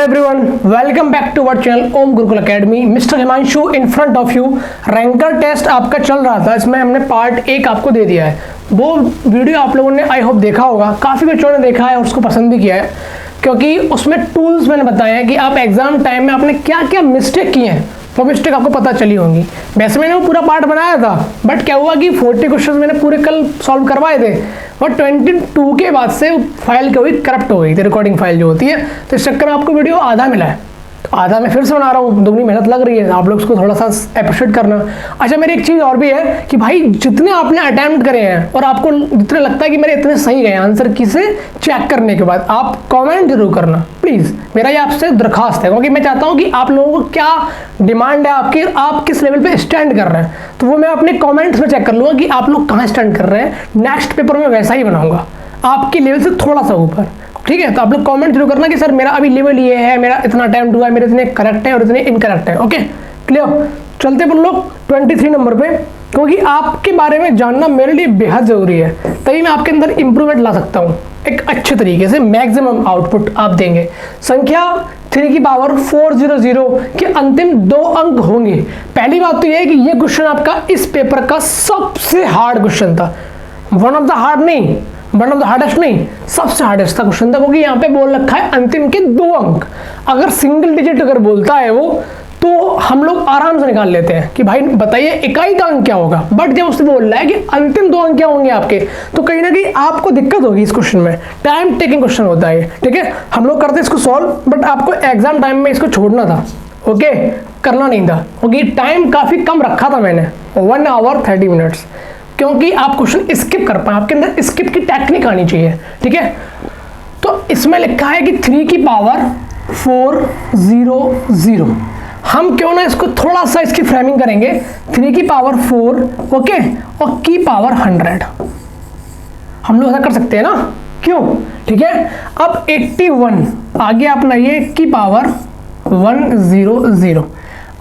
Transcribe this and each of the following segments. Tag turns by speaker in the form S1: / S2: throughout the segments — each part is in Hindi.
S1: Hello everyone, welcome back to our channel Om Gurukul academy. Mister Himanshu in front of you. Ranker test आपका चल रहा था, इसमें हमने पार्ट 1 आपको दे दिया है। वो वीडियो आप लोगों ने आई होप देखा होगा, काफ़ी बच्चों ने देखा है और उसको पसंद भी किया है, क्योंकि उसमें टूल्स मैंने बताया है कि आप एग्जाम टाइम में आपने क्या क्या मिस्टेक किए हैं, वो मिस्टेक आपको पता चली होंगी। वैसे मैंने वो पूरा पार्ट बनाया था, बट क्या हुआ कि 40 क्वेश्चन मैंने पूरे कल सॉल्व करवाए थे और 22 के बाद से फाइल क्या हुई, करप्ट हो गई थी रिकॉर्डिंग फाइल जो होती है। तो इस चक्कर में आपको वीडियो आधा मिला है, तो आधा मैं फिर से बना रहा हूँ। दुगनी मेहनत लग रही है, आप लोग उसको थोड़ा सा अप्रिशिएट करना। अच्छा, मेरी एक चीज़ और भी है कि भाई जितने आपने अटैम्प्ट करे हैं और आपको जितने लगता है कि मेरे इतने सही गए आंसर किसे चेक करने के बाद आप कमेंट जरूर करना प्लीज़। मेरा ये आपसे दरखास्त है, क्योंकि मैं चाहता हूँ कि आप लोगों को क्या डिमांड है आपकी, आप किस लेवल पे स्टैंड कर रहे हैं, तो वो मैं अपने कमेंट्स में चेक कर लूँगा कि आप लोग कहाँ स्टैंड कर रहे हैं। नेक्स्ट पेपर में वैसा ही बनाऊंगा, आपके लेवल से थोड़ा सा ऊपर। ठीक है, तो आप लोग कमेंट जरूर करना कि सर मेरा अभी लेवल ये है, मेरा इतना अटेम्प्ट हुआ है, मेरे इतने करेक्ट है और इतने इनकरेक्ट है। Okay clear. चलते अपन लोग 23 नंबर पे, क्योंकि आपके बारे में जानना मेरे लिए बेहद जरूरी है, तभी मैं आपके अंदर इंप्रूवमेंट ला सकता हूँ। एक अच्छे तरीके से मैक्सिमम आउटपुट आप देंगे। संख्या 3 की पावर 400 के अंतिम 2 अंक होंगे। पहली बात तो यह है कि यह क्वेश्चन आपका इस पेपर का सबसे हार्ड क्वेश्चन था। वन ऑफ द हार्ड नहीं, वन ऑफ द हार्डेस्ट नहीं, सबसे हार्डेस्ट था क्वेश्चन था, क्योंकि यहाँ पे बोल रखा है अंतिम के 2 अंक। अगर सिंगल डिजिट अगर बोलता है वो, तो हम लोग आराम से निकाल लेते हैं कि भाई बताइए इकाई का अंक क्या होगा। बट जब उसने बोल रहा है कि अंतिम 2 अंक क्या होंगे आपके, तो कहीं ना कहीं आपको दिक्कत होगी इस क्वेश्चन में। टाइम टेकिंग क्वेश्चन होता है, ठीक है। हम लोग करते हैं इसको सॉल्व, बट आपको एग्जाम टाइम में इसको छोड़ना था, ओके, करना नहीं था, क्योंकि टाइम काफी कम रखा था मैंने, 1 आवर 30 मिनट्स, क्योंकि आप क्वेश्चन स्किप कर पाए, आपके अंदर स्किप की टेक्निक आनी चाहिए। ठीक है, तो इसमें लिखा है कि 3 की पावर 400। हम क्यों ना इसको थोड़ा सा इसकी फ्रेमिंग करेंगे, 3 की पावर 4, ओके, और की पावर 100। हम लोग ऐसा कर सकते हैं ना, क्यों? ठीक है, अब 81 आगे अपना ये की पावर 100।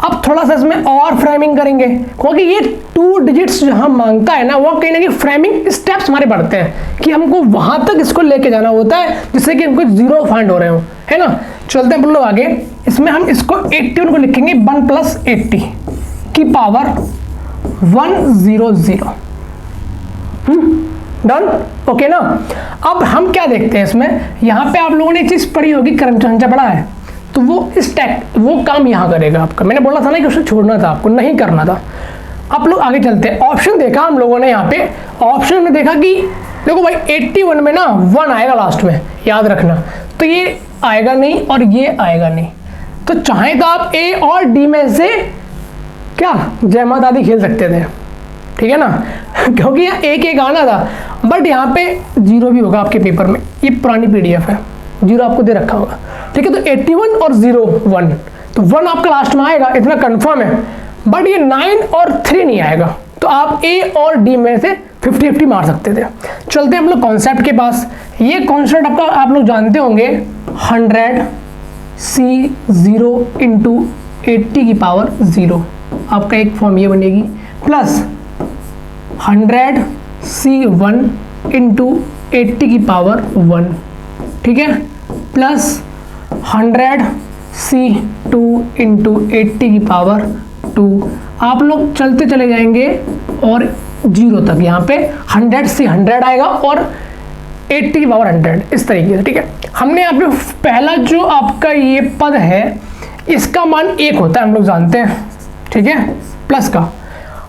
S1: अब थोड़ा सा इसमें और फ्रेमिंग करेंगे, क्योंकि ये 2 डिजिट्स जहां मांगता है ना, वो कहीं ना कहीं फ्रेमिंग स्टेप्स हमारे बढ़ते हैं कि हमको वहां तक इसको लेके जाना होता है जिससे कि हमको 0 फाइंड हो रहे हो, है ना। चलते हैं हम लोग आगे। इसमें हम इसको 81 को लिखेंगे 1 + 80 की पावर 100। डन, ओके ना। अब हम क्या देखते हैं इसमें, यहाँ पे आप लोगों ने एक चीज पढ़ी होगी, क्रम संख्या पढ़ा है, तो वो काम यहां करेगा आपका। मैंने बोला था ना कि उसे छोड़ना था, आपको नहीं करना था। आप लोग आगे चलते हैं। ऑप्शन देखा हम लोगों ने, यहाँ पे ऑप्शन में देखा कि देखो भाई 81 में ना 1 आएगा लास्ट में, याद रखना। तो ये आएगा नहीं और ये आएगा नहीं, तो चाहे तो आप ए और डी में से क्या जय माता आदि खेल सकते थे, ठीक है ना, क्योंकि यहाँ एक आना था। बट यहाँ पे 0 भी होगा आपके पेपर में, ये पुरानी PDF है, 0 आपको दे रखा होगा। ठीक है, तो 81 और 0 1, तो 1 आपका लास्ट में आएगा, इतना कंफर्म है। बट ये 9 और 3 नहीं आएगा, तो आप ए और डी में से 50-50 मार सकते थे। चलते हैं हम लोग कॉन्सेप्ट के पास। ये कॉन्सेप्ट आपका आप लोग जानते होंगे, 100 C0 × 80 की पावर 0, आपका एक फॉर्म ये बनेगी, प्लस 100 C1 × 80 की पावर 1, ठीक है, प्लस 100 C2 × 80 की पावर 2। आप लोग चलते चले जाएंगे और 0 तक, यहाँ पे 100 से 100 आएगा और 80 की पावर 100, इस तरीके से। ठीक है, हमने यहाँ पे पहला जो आपका ये पद है, इसका मान 1 होता है, हम लोग जानते हैं, ठीक है, प्लस का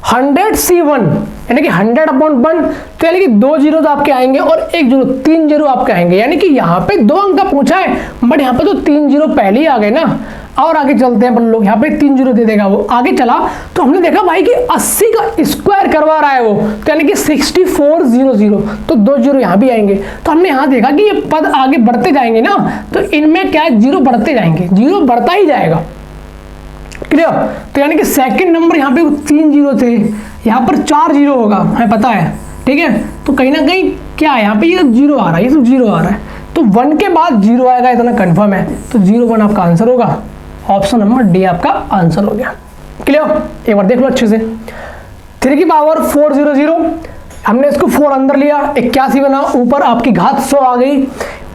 S1: 100 C1 यानी कि 100/1, तो यानी कि 2 0 तो आपके आएंगे और 1 0, 3 0 आपके आएंगे, यानी कि यहाँ पे 2 अंक का पूछा है, बट यहाँ पे तो 3 0 पहले ही आ गए ना। और आगे चलते हैं अपन लोग, यहाँ पे 3 0 दे देगा वो। आगे चला तो हमने देखा भाई कि 80 का स्क्वायर करवा रहा है वो, तो यानी कि 6400, तो 2 0 यहाँ भी आएंगे। तो हमने यहाँ देखा कि ये पद आगे बढ़ते जाएंगे ना, तो इनमें क्या है, 0 बढ़ते जाएंगे, 0 बढ़ता ही जाएगा। क्लियर, तो यानी कि सेकंड नंबर यहाँ पे 3 0 थे, यहाँ पर 4 0 होगा, हमें पता है, ठीक है। तो कहीं ना कहीं क्या है, यहाँ पे ये 0 आ रहा है, ये सब 0 आ रहा है, तो 1 के बाद 0 आएगा, इतना कंफर्म है। तो 0 1 आपका आंसर होगा, ऑप्शन नंबर डी आपका आंसर हो गया। क्लियर, एक बार देख लो अच्छे से। 3 की पावर 400, हमने इसको 4 अंदर लिया, 81 बना, ऊपर आपकी घात 100 आ गई,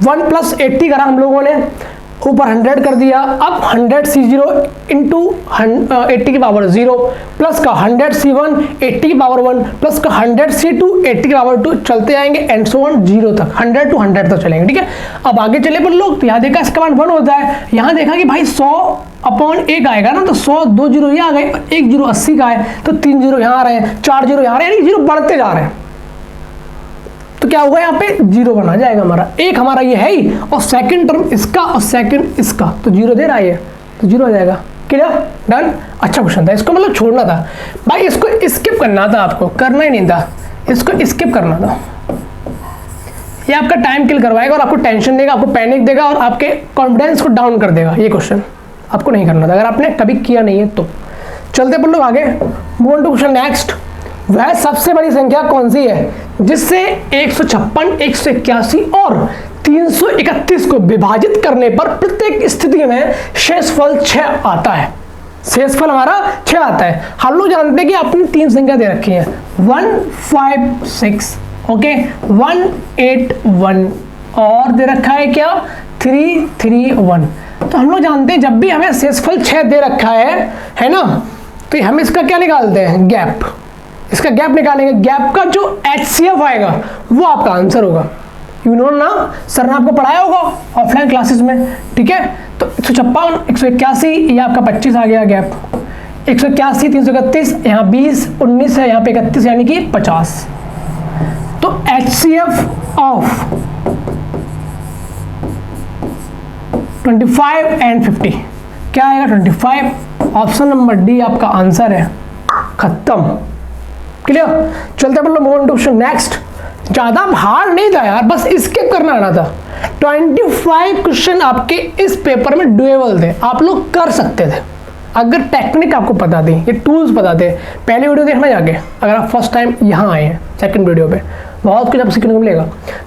S1: 1 + 80 करा हम लोगों ने, ऊपर 100 कर दिया। अब 100C0 इंटू 80 की पावर 0 प्लस का 100C1 80 की पावर 1 प्लस का 100C2 80 की पावर 2 चलते आएंगे एंड सो ऑन 0 तक, 100 to 100 तक चलेंगे। ठीक है, अब आगे चले पर लोग, तो यहाँ देखा इसका मान 1 होता है, यहाँ देखा कि भाई 100/1 आएगा ना, तो 100 2 जीरो ये आ गए, 1 जीरो 80 का है, तो 3 जीरो यहाँ आ रहे हैं, 4 जीरो यहाँ आ रहे हैं, यानी जीरो बढ़ते जा रहे हैं। तो क्या होगा, यहाँ पे 0 बना जाएगा हमारा, एक हमारा ये है ही, और सेकंड टर्म इसका और सेकंड इसका, तो 0 दे रहा है, तो 0 हो जाएगा। Clear, done. अच्छा क्वेश्चन था, इसको मतलब छोड़ना था भाई, इसको स्किप करना था, आपको करना ही नहीं था, इसको स्किप करना था। ये आपका टाइम किल करवाएगा और आपको टेंशन देगा, आपको पैनिक देगा और आपके कॉन्फिडेंस को डाउन कर देगा। ये क्वेश्चन आपको नहीं करना था अगर आपने कभी किया नहीं है तो। चलते पर लोग आगे, move on to question next. वह सबसे बड़ी संख्या कौन सी है जिससे 156, 181 और 331 को विभाजित करने पर प्रत्येक स्थिति में शेषफल 6 आता है। शेषफल हमारा 6 आता है। हम लोग जानते हैं कि आपने 3 संख्या दे रखी है, 156, ओके, 181 और दे रखा है क्या, 331। तो हम लोग जानते हैं जब भी हमें शेषफल 6 दे रखा है ना, तो हम इसका क्या निकालते हैं, गैप। इसका गैप निकालेंगे, गैप का जो HCF आएगा वो आपका आंसर होगा। यू नो ना, सर ने आपको पढ़ाया होगा ऑफलाइन क्लासेस में। ठीक है, तो 156, 181, ये आपका 25 आ गया गैप, 181, 331, यहाँ 20, 19 है, यहाँ पे 31 यानी कि 50। तो HCF ऑफ 25 एंड 50 क्या आएगा, 25। ऑप्शन नंबर डी आपका आंसर है, खत्म। क्लियर, चलते हैं move on to question next. ज्यादा हार्ड नहीं था यार, बस स्किप करना आना था। 25 क्वेश्चन आपके इस पेपर में डुएबल थे, आप लोग कर सकते थे अगर टेक्निक आपको पता थी, ये टूल्स पता थे। पहले वीडियो देखना जाके, अगर आप फर्स्ट टाइम यहाँ आए हैं, सेकंड वीडियो पे बहुत कुछ आपको सीखने को मिलेगा।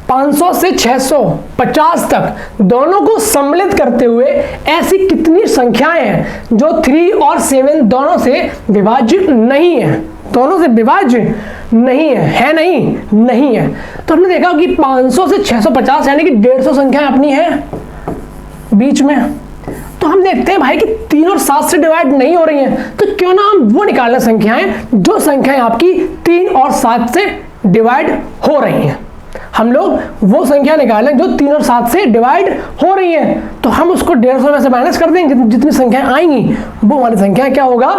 S1: 500 से 650 तक दोनों को सम्मिलित करते हुए ऐसी कितनी संख्याएं हैं जो 3 और 7 दोनों से विभाज्य नहीं है, दोनों से विभाज्य नहीं है नहीं है। तो हमने देखा कि 500 से 650 यानी कि 150 संख्याएं अपनी है बीच में। तो हम देखते हैं भाई कि 3 और 7 से डिवाइड नहीं हो रही हैं, तो क्यों ना हम वो निकालें संख्याएं जो संख्याएं आपकी 3 और 7 से डिवाइड हो रही हैं। हम लोग वो संख्या निकालें जो 3 और 7 से डिवाइड हो रही हैं, तो हम उसको 150 में से माइनस कर देंगे, जितनी संख्याएं आएंगी वो हमारी संख्या क्या होगा,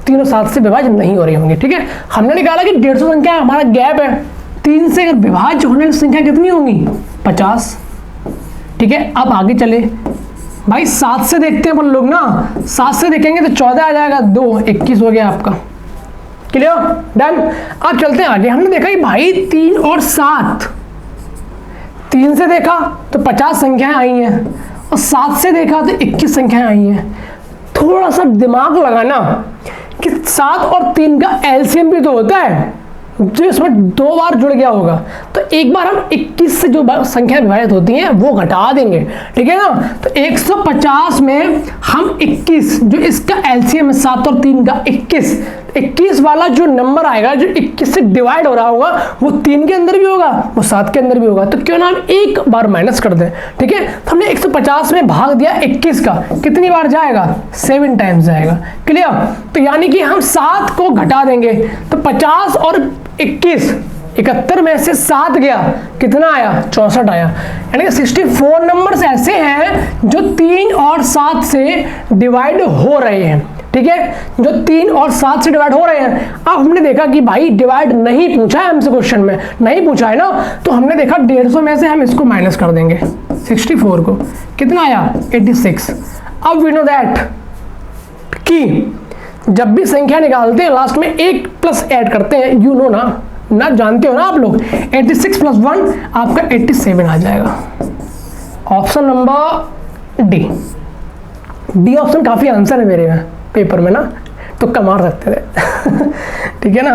S1: 3 और 7 से विभाज्य नहीं हो रही होंगी। ठीक है, हमने निकाला कि 150 संख्या हमारा गैप है, 3 से अगर विभाज्य होने की संख्या कितनी होंगी, 50। ठीक है, अब आगे चले भाई, 7 से देखते हैं अपन लोग ना, 7 से देखेंगे तो 14 आ जाएगा, 2 21 हो गया आपका। Clear, done. अब चलते हैं आगे। हमने देखा कि भाई 3 और 7, 3 से देखा तो 50 संख्याएं आई हैं और 7 से देखा तो 21 संख्याएं आई हैं। थोड़ा सा दिमाग लगाना कि 7 और 3 का एलसीएम भी तो होता है, जो इसमें 2 बार जुड़ गया होगा, तो एक बार हम 21 से जो संख्या विभाजित होती हैं वो घटा देंगे। ठीक है ना, तो 150 में हम 21, जो इसका एलसीएम है 7 और 3 का 21 वाला जो नंबर आएगा, जो 21 से डिवाइड हो रहा होगा, वो 3 के अंदर भी होगा, वो 7 के अंदर भी होगा, तो क्यों ना हम एक बार माइनस कर दें। ठीक है, तो हमने 150 में भाग दिया 21 का, कितनी बार जाएगा, 7 टाइम्स जाएगा। क्लियर, तो यानी कि हम 7 को घटा देंगे, तो 50 और 21, 71 में से 7 गया, कितना आया, 64 आया। यानी कि 64 नंबर्स ऐसे हैं जो 3 और 7 से डिवाइड हो रहे हैं। ठीक है, जो 3 और 7 से डिवाइड हो रहे हैं। अब हमने देखा कि भाई डिवाइड नहीं पूछा है हमसे, क्वेश्चन में नहीं पूछा है ना, तो हमने देखा 150 में से हम इसको माइनस कर देंगे, 64 को, कितना आया, 86। अब वी नो दैट कि जब भी संख्या निकालते हैं लास्ट में 1 प्लस ऐड करते हैं, यू नो ना जानते हो ना आप लोग, 86 + 1 आपका 87 आ जाएगा। ऑप्शन नंबर डी ऑप्शन काफी आंसर है मेरे में पेपर में ना, तुक्का मार सकते थे। ठीक है ना,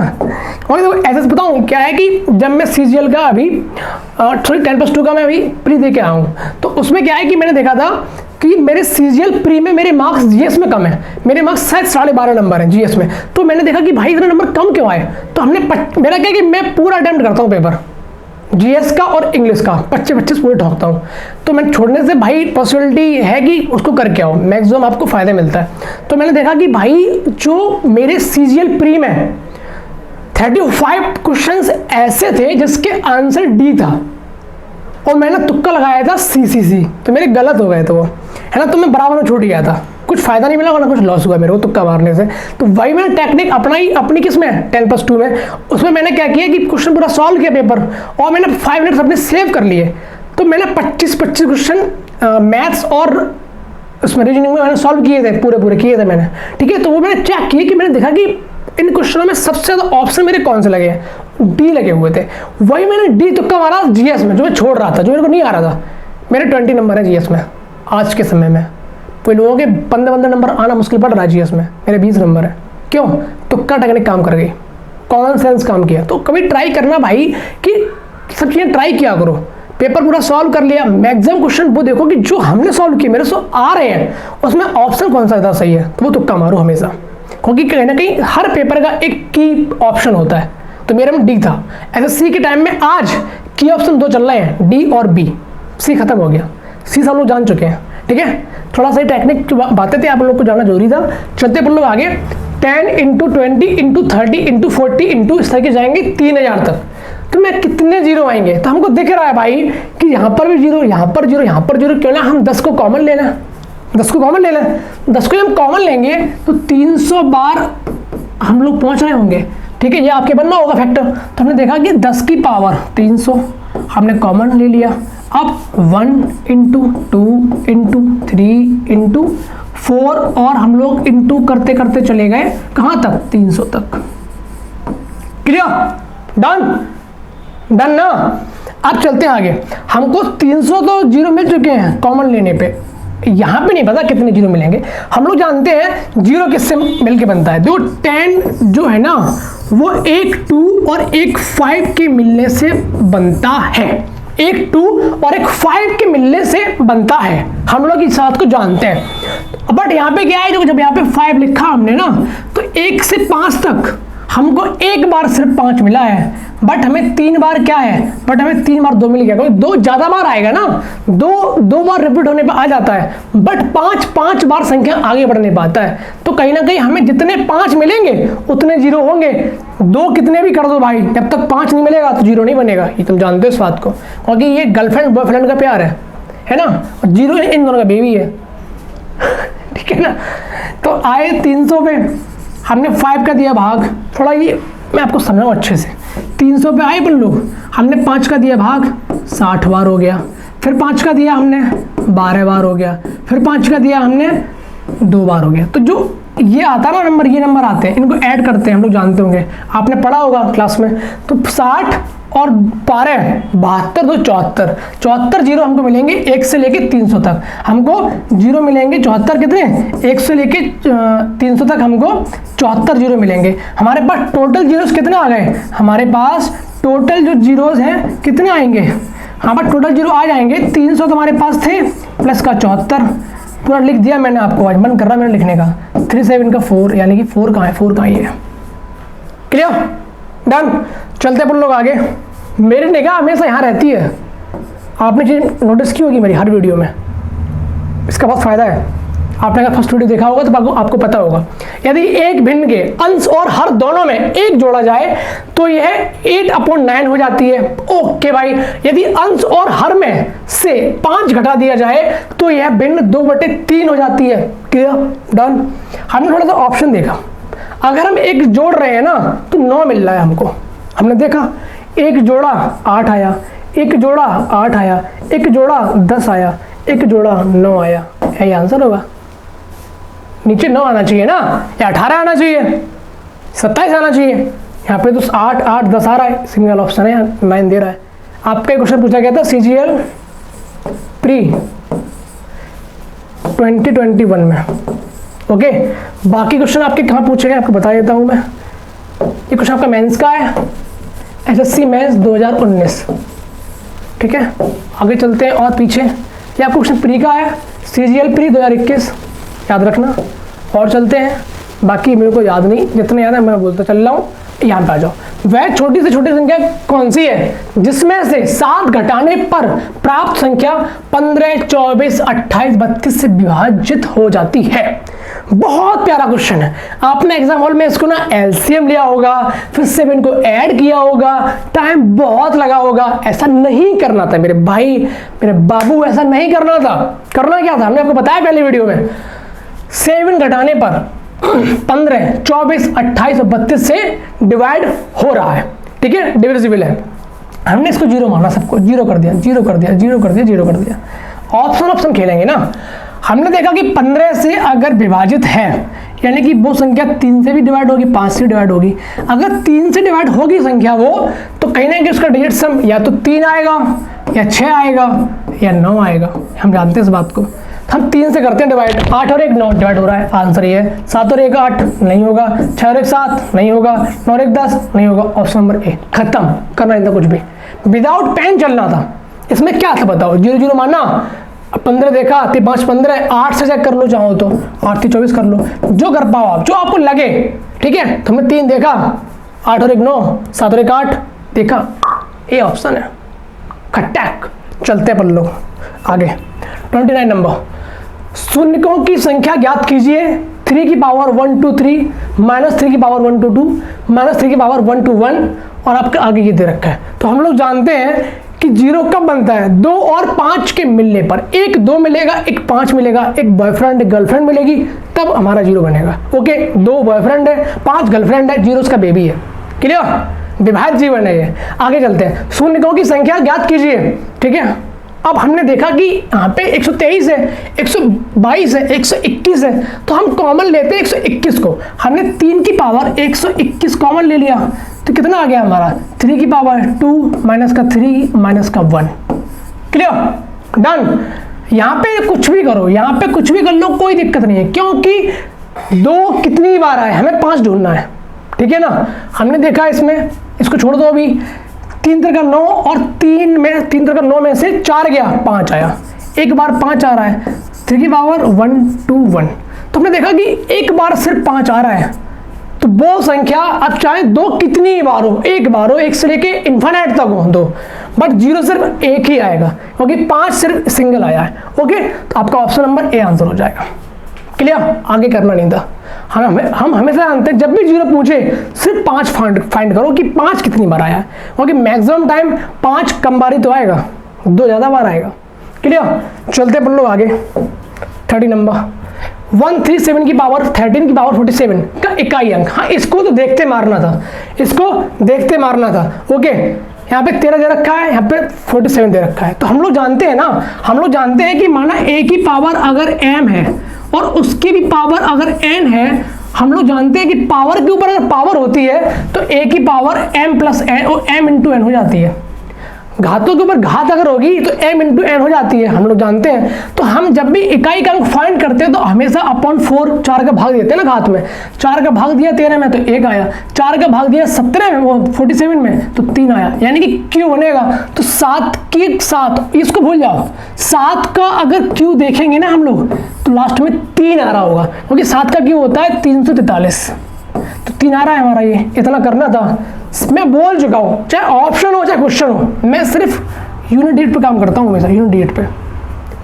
S1: और तो ऐसे बताऊँ क्या है कि जब मैं CGL का अभी 10+2 का मैं अभी प्री दे के आया हूँ, तो उसमें क्या है कि मैंने देखा था कि मेरे CGL प्री में मेरे मार्क्स GS में कम है, मेरे मार्क्स शायद 12.5 नंबर हैं GS में। तो मैंने देखा कि भाई इतने नंबर कम क्यों आए, तो हमने मेरा क्या है कि मैं पूरा अटेम्प्ट करता हूँ पेपर, जीएस का और इंग्लिश का 25-25 पूरे ठोकता हूँ। तो मैं छोड़ने से भाई पॉसिबिलिटी है कि उसको करके आओ, मैक्सिमम आपको फ़ायदा मिलता है। तो मैंने देखा कि भाई जो मेरे सीजीएल प्री में 35 क्वेश्चंस ऐसे थे जिसके आंसर डी था, और मैंने तुक्का लगाया था सीसीसी, तो मेरे गलत हो गए थे वो, है ना। तो मैं बराबर में छूट गया था, कुछ फायदा नहीं मिला और ना कुछ लॉस हुआ मेरे को तुक्का मारने से। तो वही मैंने टेक्निक अपनाई अपनी किस में 10+2 में। उसमें मैंने क्या किया कि क्वेश्चन पूरा सॉल्व किया पेपर, और मैंने 5 मिनट्स अपने सेव कर लिए। तो मैंने 25-25 क्वेश्चन मैथ्स और उसमें रीजनिंग में मैंने सॉल्व किए थे, पूरे किए थे मैंने, ठीक है। तो वो मैंने चेक किए कि मैंने देखा कि इन क्वेश्चनों में सबसे ज़्यादा ऑप्शन मेरे कौन से लगे हैं, डी लगे हुए थे। वही मैंने डी तुक्का मारा जीएस में, जो मैं छोड़ रहा था, जो मेरे को नहीं आ रहा था। मेरे 20 नंबर है जीएस में आज के समय में, कोई लोगों के 15 नंबर आना मुश्किल पड़ रहा है जीएस में, मेरे 20 नंबर है। क्यों? तुक्का टेक्निक काम कर गई, कॉमन सेंस काम किया। तो कभी ट्राई करना भाई कि सब चीज़ें ट्राई किया करो। पेपर पूरा सॉल्व कर लिया, मैक्सिमम क्वेश्चन वो देखो कि जो हमने सॉल्व किए मेरे से आ रहे हैं, उसमें ऑप्शन कौन सा ज़्यादा सही है, तो वो तुक्का मारो हमेशा, क्योंकि कहीं ना कहीं हर पेपर का एक की ऑप्शन होता है। तो मेरे में डी था। एसएससी के टाइम में आज की ऑप्शन 2 चल रहे हैं, डी और बी। सी खत्म हो गया, सी सब लोग जान चुके हैं, ठीक है। थोड़ा सा टेक्निक की बातें थी, आप लोग को जानना जरूरी था। चलते अपन लोग आगे 10 × 20 × 30 × 40 इस तरह के जाएंगे 3000 तक। तो मैं कितने जीरो आएंगे, तो हमको दिख रहा है भाई कि यहाँ पर भी जीरो, यहाँ पर जीरो, यहाँ पर जीरो। क्यों ना हम 10 को कॉमन ले लें, 10 को कॉमन ले लें। 10 को हम कॉमन लेंगे तो 300 बार हम लोग पहुँच रहे होंगे, ठीक है। ये आपके बनना होगा फैक्टर। तो हमने देखा कि 10 की पावर 300 हमने कॉमन ले लिया। अब 1 × 2 × 3 × 4 और हम लोग इंटू करते करते चले गए कहाँ तक, 300 तक। क्लियर? डन ना। अब चलते हैं आगे। हमको 300 तो जीरो मिल चुके हैं कॉमन लेने पे, यहाँ पे नहीं पता कितने जीरो मिलेंगे। हम लोग जानते हैं जीरो किससे मिलके बनता है। देखो 10 जो है ना वो एक 2 और एक 5 के मिलने से बनता है, एक 2 और एक 5 के मिलने से बनता है। हम लोग इस बात को जानते हैं। बट यहाँ पे क्या है, जो जब यहाँ पे 5 लिखा हमने ना, तो 1 से 5 तक हमको एक बार सिर्फ 5 मिला है, बट हमें 3 बार क्या है, बट हमें 3 बार 2 मिल गया। क्योंकि 2 ज्यादा बार आएगा ना, 2 बार रिपीट होने पर आ जाता है, बट 5 बार संख्या आगे बढ़ नहीं पाता है। तो कहीं ना कहीं हमें जितने 5 मिलेंगे उतने जीरो होंगे। 2 कितने भी कर दो भाई, जब तक 5 नहीं मिलेगा तो जीरो नहीं बनेगा। ये तुम जानते हो इस बात को, क्योंकि ये गर्लफ्रेंड बॉयफ्रेंड का प्यार है ना, और जीरो इन दोनों का बेबी है, ठीक है ना। तो आए 300 पे, हमने 5 का दिया भाग, थोड़ा ये मैं आपको समझाऊँ अच्छे से। 300 पे आए अपन लोग, हमने 5 का दिया भाग 60 बार हो गया, फिर 5 का दिया हमने 12 बार हो गया, फिर 5 का दिया हमने 2 बार हो गया। तो जो ये आता है ना नंबर, ये नंबर आते हैं, इनको ऐड करते हैं, हम लोग जानते होंगे, आपने पढ़ा होगा क्लास में। तो 60 और 12 72 तो 74, 74 जीरो हमको मिलेंगे 1 से लेके 300 तक। हमको जीरो मिलेंगे 74 कितने, 1 से लेके 300 तक हमको 74 जीरो मिलेंगे। हमारे पास टोटल जीरोस कितने आ गए, हमारे पास टोटल जो जीरोस हैं कितने आएंगे, हमारे पास टोटल जीरो आ जाएंगे 300 तो हमारे पास थे, प्लस का 74 पूरा लिख दिया मैंने। आपको आज मन कर रहा मैंने लिखने का। 3 7 का 4, यानी कि 4 कहाँ है, 4 कहाँ है। क्लियर? डन। चलते अपन लोग आगे। मेरी निगाह हमेशा यहाँ रहती है, आपने चीज़ नोटिस की होगी मेरी हर वीडियो में, इसका बहुत फायदा है। आपने अगर फर्स्ट वीडियो देखा होगा तो आपको पता होगा, यदि एक भिन्न के अंश और हर दोनों में 1 जोड़ा जाए तो यह 8/9 हो जाती है। ओके भाई, यदि अंश और हर में से 5 घटा दिया जाए तो यह भिन्न 2/3 हो जाती है। क्लियर? डन। हमने थोड़ा सा ऑप्शन देखा, अगर हम 1 जोड़ रहे हैं ना तो 9 मिल रहा है हमको। हमने देखा 1 जोड़ा 8 आया, 1 जोड़ा 8 आया, 1 जोड़ा 10 आया, 1 जोड़ा 9 आया। यही आंसर होगा। नीचे 9 आना चाहिए ना, या 18 आना चाहिए, 27 आना चाहिए। यहाँ पे तो 8 8 10 आ रहा है, सिंगल ऑप्शन है, 9 दे रहा है। आपका क्वेश्चन पूछा गया था CGL प्री 2021 में। ओके, बाकी क्वेश्चन आपके कहाँ पूछे गए आपको बता देता हूँ मैं। ये क्वेश्चन आपका मेंस का है, SSC मेंस 2019, ठीक है। आगे चलते हैं और पीछे, ये आपको क्वेश्चन प्री का है, CGL प्री 2021, याद रखना। और चलते हैं, बाकी मेरे को याद नहीं, जितने याद है मैं बोलता चल रहा हूँ, यहाँ पे आ जाओ, वह छोटी से छोटी संख्या कौन सी है जिसमें से 7 घटाने पर प्राप्त संख्या 15, 24, 28, 32 से विभाजित हो जाती है। बहुत प्यारा क्वेश्चन है। आपने एग्जाम हॉल में इसको ना एलसीएम लिया होगा, फिर 7 को ऐड किया होगा, टाइम बहुत लगा होगा। ऐसा नहीं करना था मेरे भाई, मेरे बाबू, ऐसा नहीं करना था। करना क्या था, हमने आपको बताया पहले वीडियो में, 7 घटाने पर 15, 24, 28 और 32 से डिवाइड हो रहा है, ठीक है, डिविजिबल है। हमने इसको जीरो माना, सबको जीरो कर दिया, जीरो कर दिया, जीरो कर दिया, जीरो कर दिया। ऑप्शन खेलेंगे ना। हमने देखा कि 15 से अगर विभाजित है, यानी कि वो संख्या 3 से भी डिवाइड होगी, 5 से डिवाइड होगी। अगर 3 से डिवाइड होगी संख्या वो, तो कहीं ना कहीं उसका डिजिट सम या तो 3 आएगा, या 6 आएगा, या 9 आएगा। हम जानते हैं इस बात को। हम 3 से करते हैं डिवाइड, 8 और 1 9 डिवाइड हो रहा है, आंसर ये है। 7 और 1 8 नहीं होगा, 6 और 1 7 नहीं होगा, 9 और 1 10 नहीं होगा। ऑप्शन नंबर ए, खत्म, करना नहीं था कुछ भी, विदाउट पेन चलना था। इसमें क्या था बताओ, 0 0 माना, 15 देखा, 5 15, 8 से चेक कर लो चाहो तो, 8 से 24 कर लो, जो कर पाओ आप, जो आपको लगे, ठीक है। तो हमने 3 देखा, 8 और 1 9, 7 और 1 8 देखा, ये ऑप्शन है, खट्टैक। चलते पर लो आगे। 29 नंबर, शून्यकों की संख्या ज्ञात कीजिए। 3 की पावर 1 2 3, -3 की पावर 1 2 2, -3 की पावर 1 2 1, और आपके आगे ये दे रखा है। तो हम लोग जानते हैं कि 0 कब बनता है, 2 और 5 के मिलने पर। एक 2 मिलेगा, एक 5 मिलेगा, एक बॉयफ्रेंड एक गर्लफ्रेंड मिलेगी, तब हमारा 0 बनेगा। ओके, 2 बॉयफ्रेंड है, 5 गर्लफ्रेंड है, 0 उसका बेबी है। क्लियर, विभाज्य जीवन है ये। आगे चलते हैं, शून्यकों की संख्या ज्ञात कीजिए, ठीक है। अब हमने देखा कि यहाँ पे 123 है, 122 है, 121 है, तो हम कॉमन लेते हैं 121 को। हमने 3 की पावर 121 कॉमन ले लिया, तो कितना आ गया हमारा, 3 की पावर 2 माइनस का 3 माइनस का 1। Clear, done. यहाँ पे कुछ भी करो, यहाँ पे कुछ भी कर लो, कोई दिक्कत नहीं है, क्योंकि 2 कितनी बार आए, हमें 5 ढूंढना है, ठीक है ना। हमने देखा इसमें, इसको छोड़ दो अभी, 3 3 का 9 और 3 3 का 9 में से 4 गया, 5 आया, एक बार 5 आ रहा है, 3 की पावर 1 2 1। तो हमने देखा कि एक बार सिर्फ 5 आ रहा है, तो वो संख्या अब चाहे 2 कितनी बार हो, एक बार हो, 1 से लेके इन्फिनिट तक हो 2, बट 0 सिर्फ एक ही आएगा, क्योंकि 5 सिर्फ सिंगल आया है। ओके, तो आपका ऑप्शन नंबर ए आंसर हो जाएगा। क्लियर, आगे करना नहीं था। हम हमेशा जानते हैं जब भी 0 पूछे सिर्फ 5 फाइंड करो कि 5 कितनी बार आया है, क्योंकि मैक्सिमम टाइम 5 कम बार ही तो आएगा, 2 ज़्यादा बार आएगा। क्लियर, चलते पढ़ लो आगे। 30 नंबर, 137 की पावर 13 की पावर 47 का इकाई अंक। हाँ, इसको तो देखते मारना था, इसको देखते मारना था। ओके, यहाँ पे 13 दे रखा है, यहाँ पे 47 दे रखा है। तो हम लोग जानते हैं ना, हम लोग जानते हैं कि माना a की पावर अगर m है और उसकी भी पावर अगर n है, हम लोग जानते हैं कि पावर के ऊपर अगर पावर होती है तो a की पावर m प्लस n और m इंटू n हो जाती है। घातों के ऊपर घात अगर होगी तो m इंटू n हो जाती है, हम लोग जानते हैं। तो हम जब भी इकाई का अंक फाइंड करते हैं तो हमेशा अपॉन 4 4 का भाग देते हैं ना घात में। 4 का भाग दिया 13 में तो 1 आया, 4 का भाग दिया 17 में, वो 47 में तो 3 आया, यानी कि q बनेगा। तो 7 की 7, इसको भूल जाओ, 7 का अगर q देखेंगे ना हम लोग तो लास्ट में 3 आ रहा होगा, क्योंकि 7 का q होता है 343, तो 3 आ रहा है हमारा। ये इतना करना था, मैं बोल चुका हूँ, चाहे ऑप्शन हो चाहे क्वेश्चन हो, मैं सिर्फ यूनिट डिजिट पे काम करता हूँ हमेशा, यूनिट डिजिट पे,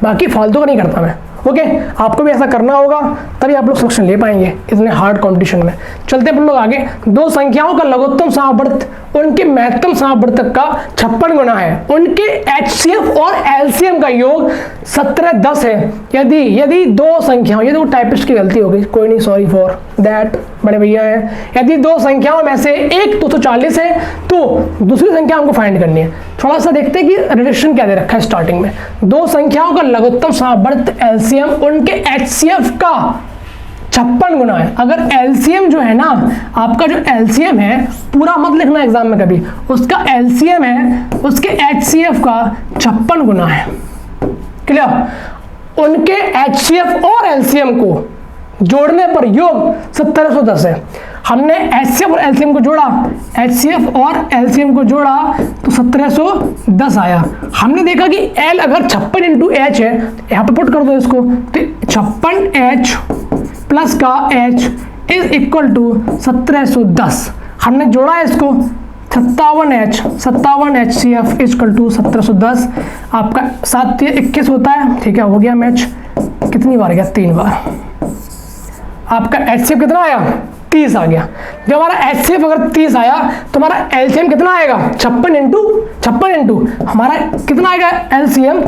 S1: बाकी फालतू का नहीं करता मैं। ओके, आपको भी ऐसा करना होगा, तभी आप लोग सिलेक्शन ले पाएंगे इतने हार्ड कंपटीशन में। चलते अपन लोग आगे। 2 संख्याओं का लघुत्तम समावर्त उनके महत्तम समावर्तक का 56 गुना है, उनके HCF और LCM का योग 17 10 है। यदि 2 संख्याओं, ये तो टाइपिस्ट की गलती हो गई, कोई नहीं, सॉरी फॉर दैट, बड़े भैया हैं। यदि 2 संख्याओं में से एक 240 है तो दूसरी संख्या हमको फाइंड करनी है। थोड़ा सा देखते हैं कि रिलेशन क्या दे रखा है स्टार्टिंग में। 2 संख्याओं का लघुत्तम समावर्त LCM उनके HCF का 56 गुना है। अगर LCM जो है ना, आपका जो LCM है, पूरा मत लिखना एग्जाम में कभी, उसका LCM है उसके HCF का 56 गुना है। क्लियर, उनके HCF और LCM को जोड़ने पर योग 1710 है। हमने HCF और LCM को जोड़ा, HCF और LCM को जोड़ा तो 1710 आया। हमने देखा कि L अगर 56 इंटू H है, यहाँ पे पुट कर दो इसको, तो 56H प्लस का H इज इक्वल टू 1710। हमने जोड़ा है इसको 57HCF इक्वल टू 1710, आपका 7 21 होता है, ठीक है, हो गया मैच। कितनी बार गया? 3 बार। आपका HCF कितना आया? 30 आ गया। जब हमारा HCF अगर 30 आया तो हमारा LCM कितना आएगा? 56 इंटू हमारा कितना आएगा? LCM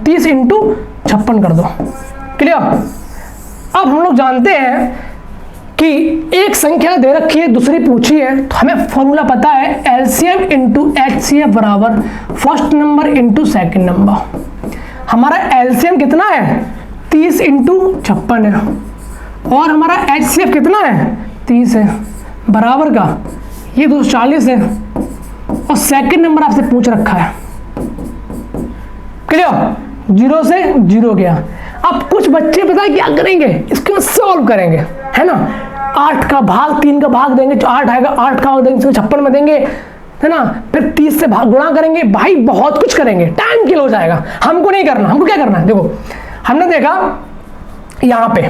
S1: 30 इंटू 56 कर दो। क्लियर? अब हम लोग जानते हैं कि एक संख्या दे रखी है, दूसरी पूछी है, तो हमें फॉर्मूला पता है LCM इंटू HCF बराबर first number into second number. हमारा LCM कितना है? 30 इंटू 56 है, और हमारा HCF कितना है? 30 है, बराबर का ये 240 है, और सेकेंड नंबर आपसे पूछ रखा है। क्लियर? 0 से 0 गया। अब कुछ बच्चे पता है क्या करेंगे? इसको सॉल्व करेंगे, है ना। 8 का भाग 3 का भाग देंगे, 8 आएगा, 8 का भाग देंगे 56 में देंगे, है ना। फिर 30 से भाग गुणा करेंगे, भाई बहुत कुछ करेंगे, टाइम किल हो जाएगा। हमको नहीं करना। हमको क्या करना है? देखो, हमने देखा यहाँ पे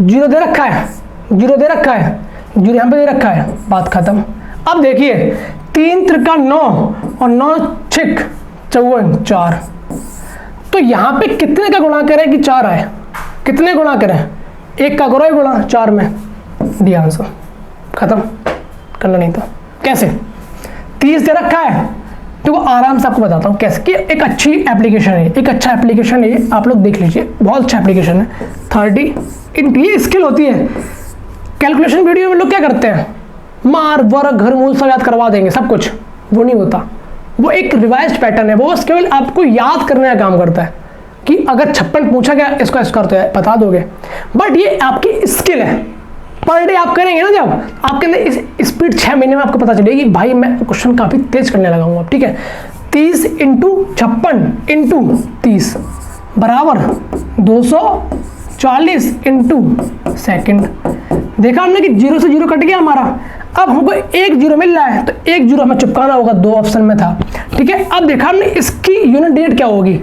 S1: 0 दे रखा है, 0 दे रखा है, 0 यहाँ पे दे रखा है, बात खत्म। अब देखिए 3 त्रिका 9 और 9 छिक 54 4। तो यहाँ पे कितने का गुणा करें कि 4 आए? कितने गुणा करें? 1 का करो गुणा 4 में, दिया आंसर, खत्म। करना नहीं था। कैसे? 30 दे रखा है, तो आराम से आपको बताता हूँ कैसे। कि एक अच्छी एप्लीकेशन है, एक अच्छा एप्लीकेशन है, आप लोग देख लीजिए, बहुत अच्छा एप्लीकेशन है। 30 ये स्किल होती है। कैलकुलेशन वीडियो में लोग क्या करते हैं? मार वर्ग घर मूल सब याद करवा देंगे, सब कुछ। वो नहीं होता, वो एक रिवाइज्ड पैटर्न है। वो बस केवल आपको याद करने का काम करता है कि अगर 56 पूछा गया इसको करते हैं, बता दोगे। बट ये आपकी स्किल है। पर डे आप करेंगे ना, जब आपके अंदर इस स्पीड 6 महीने में आपको पता चलेगी, भाई मैं क्वेश्चन काफ़ी तेज करने लगा हूँ अब, ठीक है। 30 इंटू 56 इंटू 30 बराबर 240 इंटू सेकेंड। देखा हमने कि 0 से 0 कट गया हमारा। अब हमको 1 0 मिल रहा है, तो 1 0 हमें चिपकाना होगा, 2 ऑप्शन में था, ठीक है। अब देखा हमने इसकी यूनिट डिजिट क्या होगी?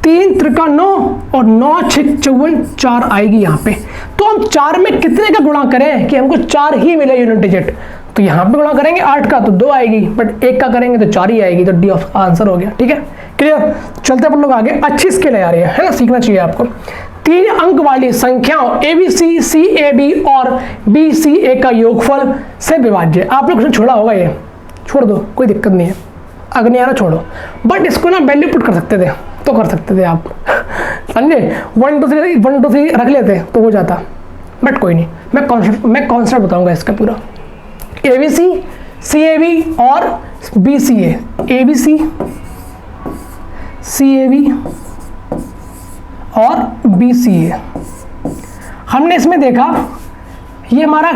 S1: 3 त्रिका 9 और 9 छिक 54 4 आएगी यहाँ पे। तो हम 4 में कितने का गुणा करें कि हमको 4 ही मिले यूनिट डिजिट? तो यहाँ पे गुणा करेंगे 8 का तो 2 आएगी, बट 1 का करेंगे तो 4 ही आएगी, तो डी आंसर हो गया, ठीक है। क्लियर? चलते अपन लोग आगे। अच्छी स्किल है यार ये, है ना, सीखना चाहिए आपको। 3 अंक वाली संख्याओं ABC, CAB और BCA का योगफल से विभाज्य। आप लोग छोड़ा होगा, ये छोड़ दो, कोई दिक्कत नहीं है, अगर नहीं आ रहा छोड़ो। बट इसको ना वैल्यू पुट कर सकते थे, तो कर सकते थे आप, समझे। 1 2 3 रख लेते तो हो जाता, बट कोई नहीं। मैं कॉन्सेप्ट बताऊंगा इसका पूरा। ABC, CAB और BCA। ABC, CAB और BCA। हमने इसमें देखा ये हमारा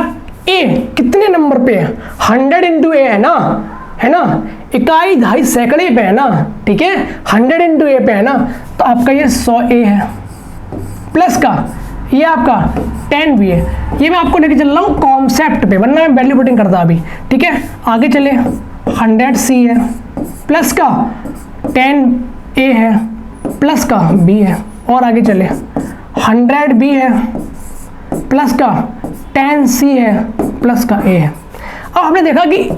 S1: A कितने नंबर पे है? 100 इंटू A है ना, है ना, इकाई दहाई सैकड़े पे है ना, ठीक है। 100 इंटू A पे है ना, तो आपका ये 100A है, प्लस का ये आपका 10B है। ये मैं आपको लेके चल रहा हूँ कॉन्सेप्ट पे, वरना मैं वैल्यू पुटिंग करता अभी, ठीक है। आगे चले 100C है, प्लस का 10A है, प्लस का B है, और आगे चले 100B है, प्लस का 10C है, प्लस का A है। अब हमने देखा कि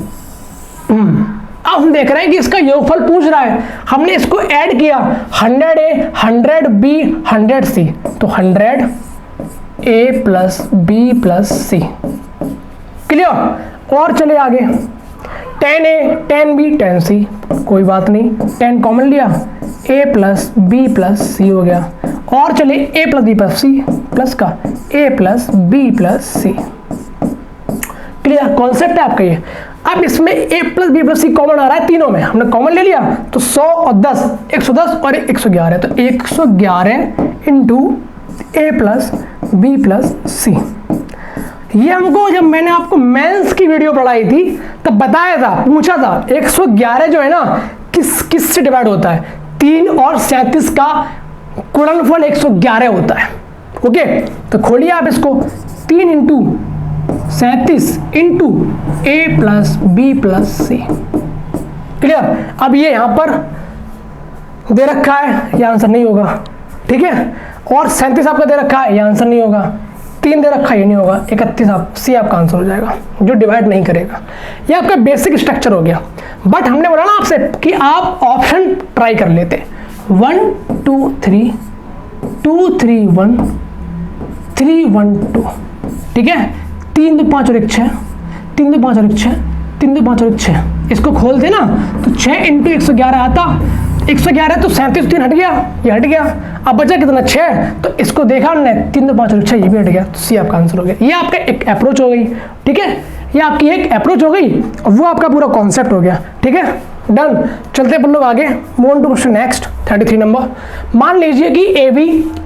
S1: अब हम देख रहे हैं कि इसका योगफल पूछ रहा है। हमने इसको ऐड किया 100A 100B 100C, तो 100A plus B plus C। Clear? और चले आगे 10A 10B 10C, कोई बात नहीं, 10 कॉमन लिया, A plus B plus C हो गया। और चले A plus B plus C, plus का A plus B plus C। Clear? Concept है आपका ये। अब इसमें A plus B plus C common आ रहा है, तीनों में हमने कॉमन ले लिया, तो 100 और 10 110 और 111, तो 111 into A plus B plus C। ये हमको जब मैंने आपको मेंस की वीडियो पढ़ाई थी तब बताया था, पूछा था 111 जो है ना किस से डिवाइड होता है? 3 और 37 का गुणनफल 111 होता है। ओके, तो खोलिए आप इसको, 3 into 37 into A plus B plus C। Clear? अब ये यहां पर दे रखा है, ये आंसर नहीं होगा, ठीक है। और 37 आपका दे रखा है, ये आंसर नहीं होगा। 3 दे रखा, ये नहीं होगा, 31 आप सी आपका आंसर हो जाएगा, जो डिवाइड नहीं करेगा। ये आपका बेसिक स्ट्रक्चर हो गया। बट हमने बोला ना आपसे कि आप ऑप्शन ट्राई कर लेते, 1 2 3 2 3 1 3 1 2, ठीक है, 3 2 5 और 1 6, 3 2 5 और 1 6, 3 2 5 और 1 6, इसको खोलते ना तो 6 × 111 आता, 111 तो 37 3 हट गया, ये हट गया, अब बचा कितना 6, तो इसको देखा हमने 3 2 5 और 6, ये भी हट गया, तो सी आपका आंसर हो गया। ये आपका एक अप्रोच हो गई, ठीक है, ये आपकी एक अप्रोच हो गई और वो आपका पूरा कॉन्सेप्ट हो गया, ठीक है, डन। चलते अपन लोग आगे, move on to question next 33 number. मान लीजिए कि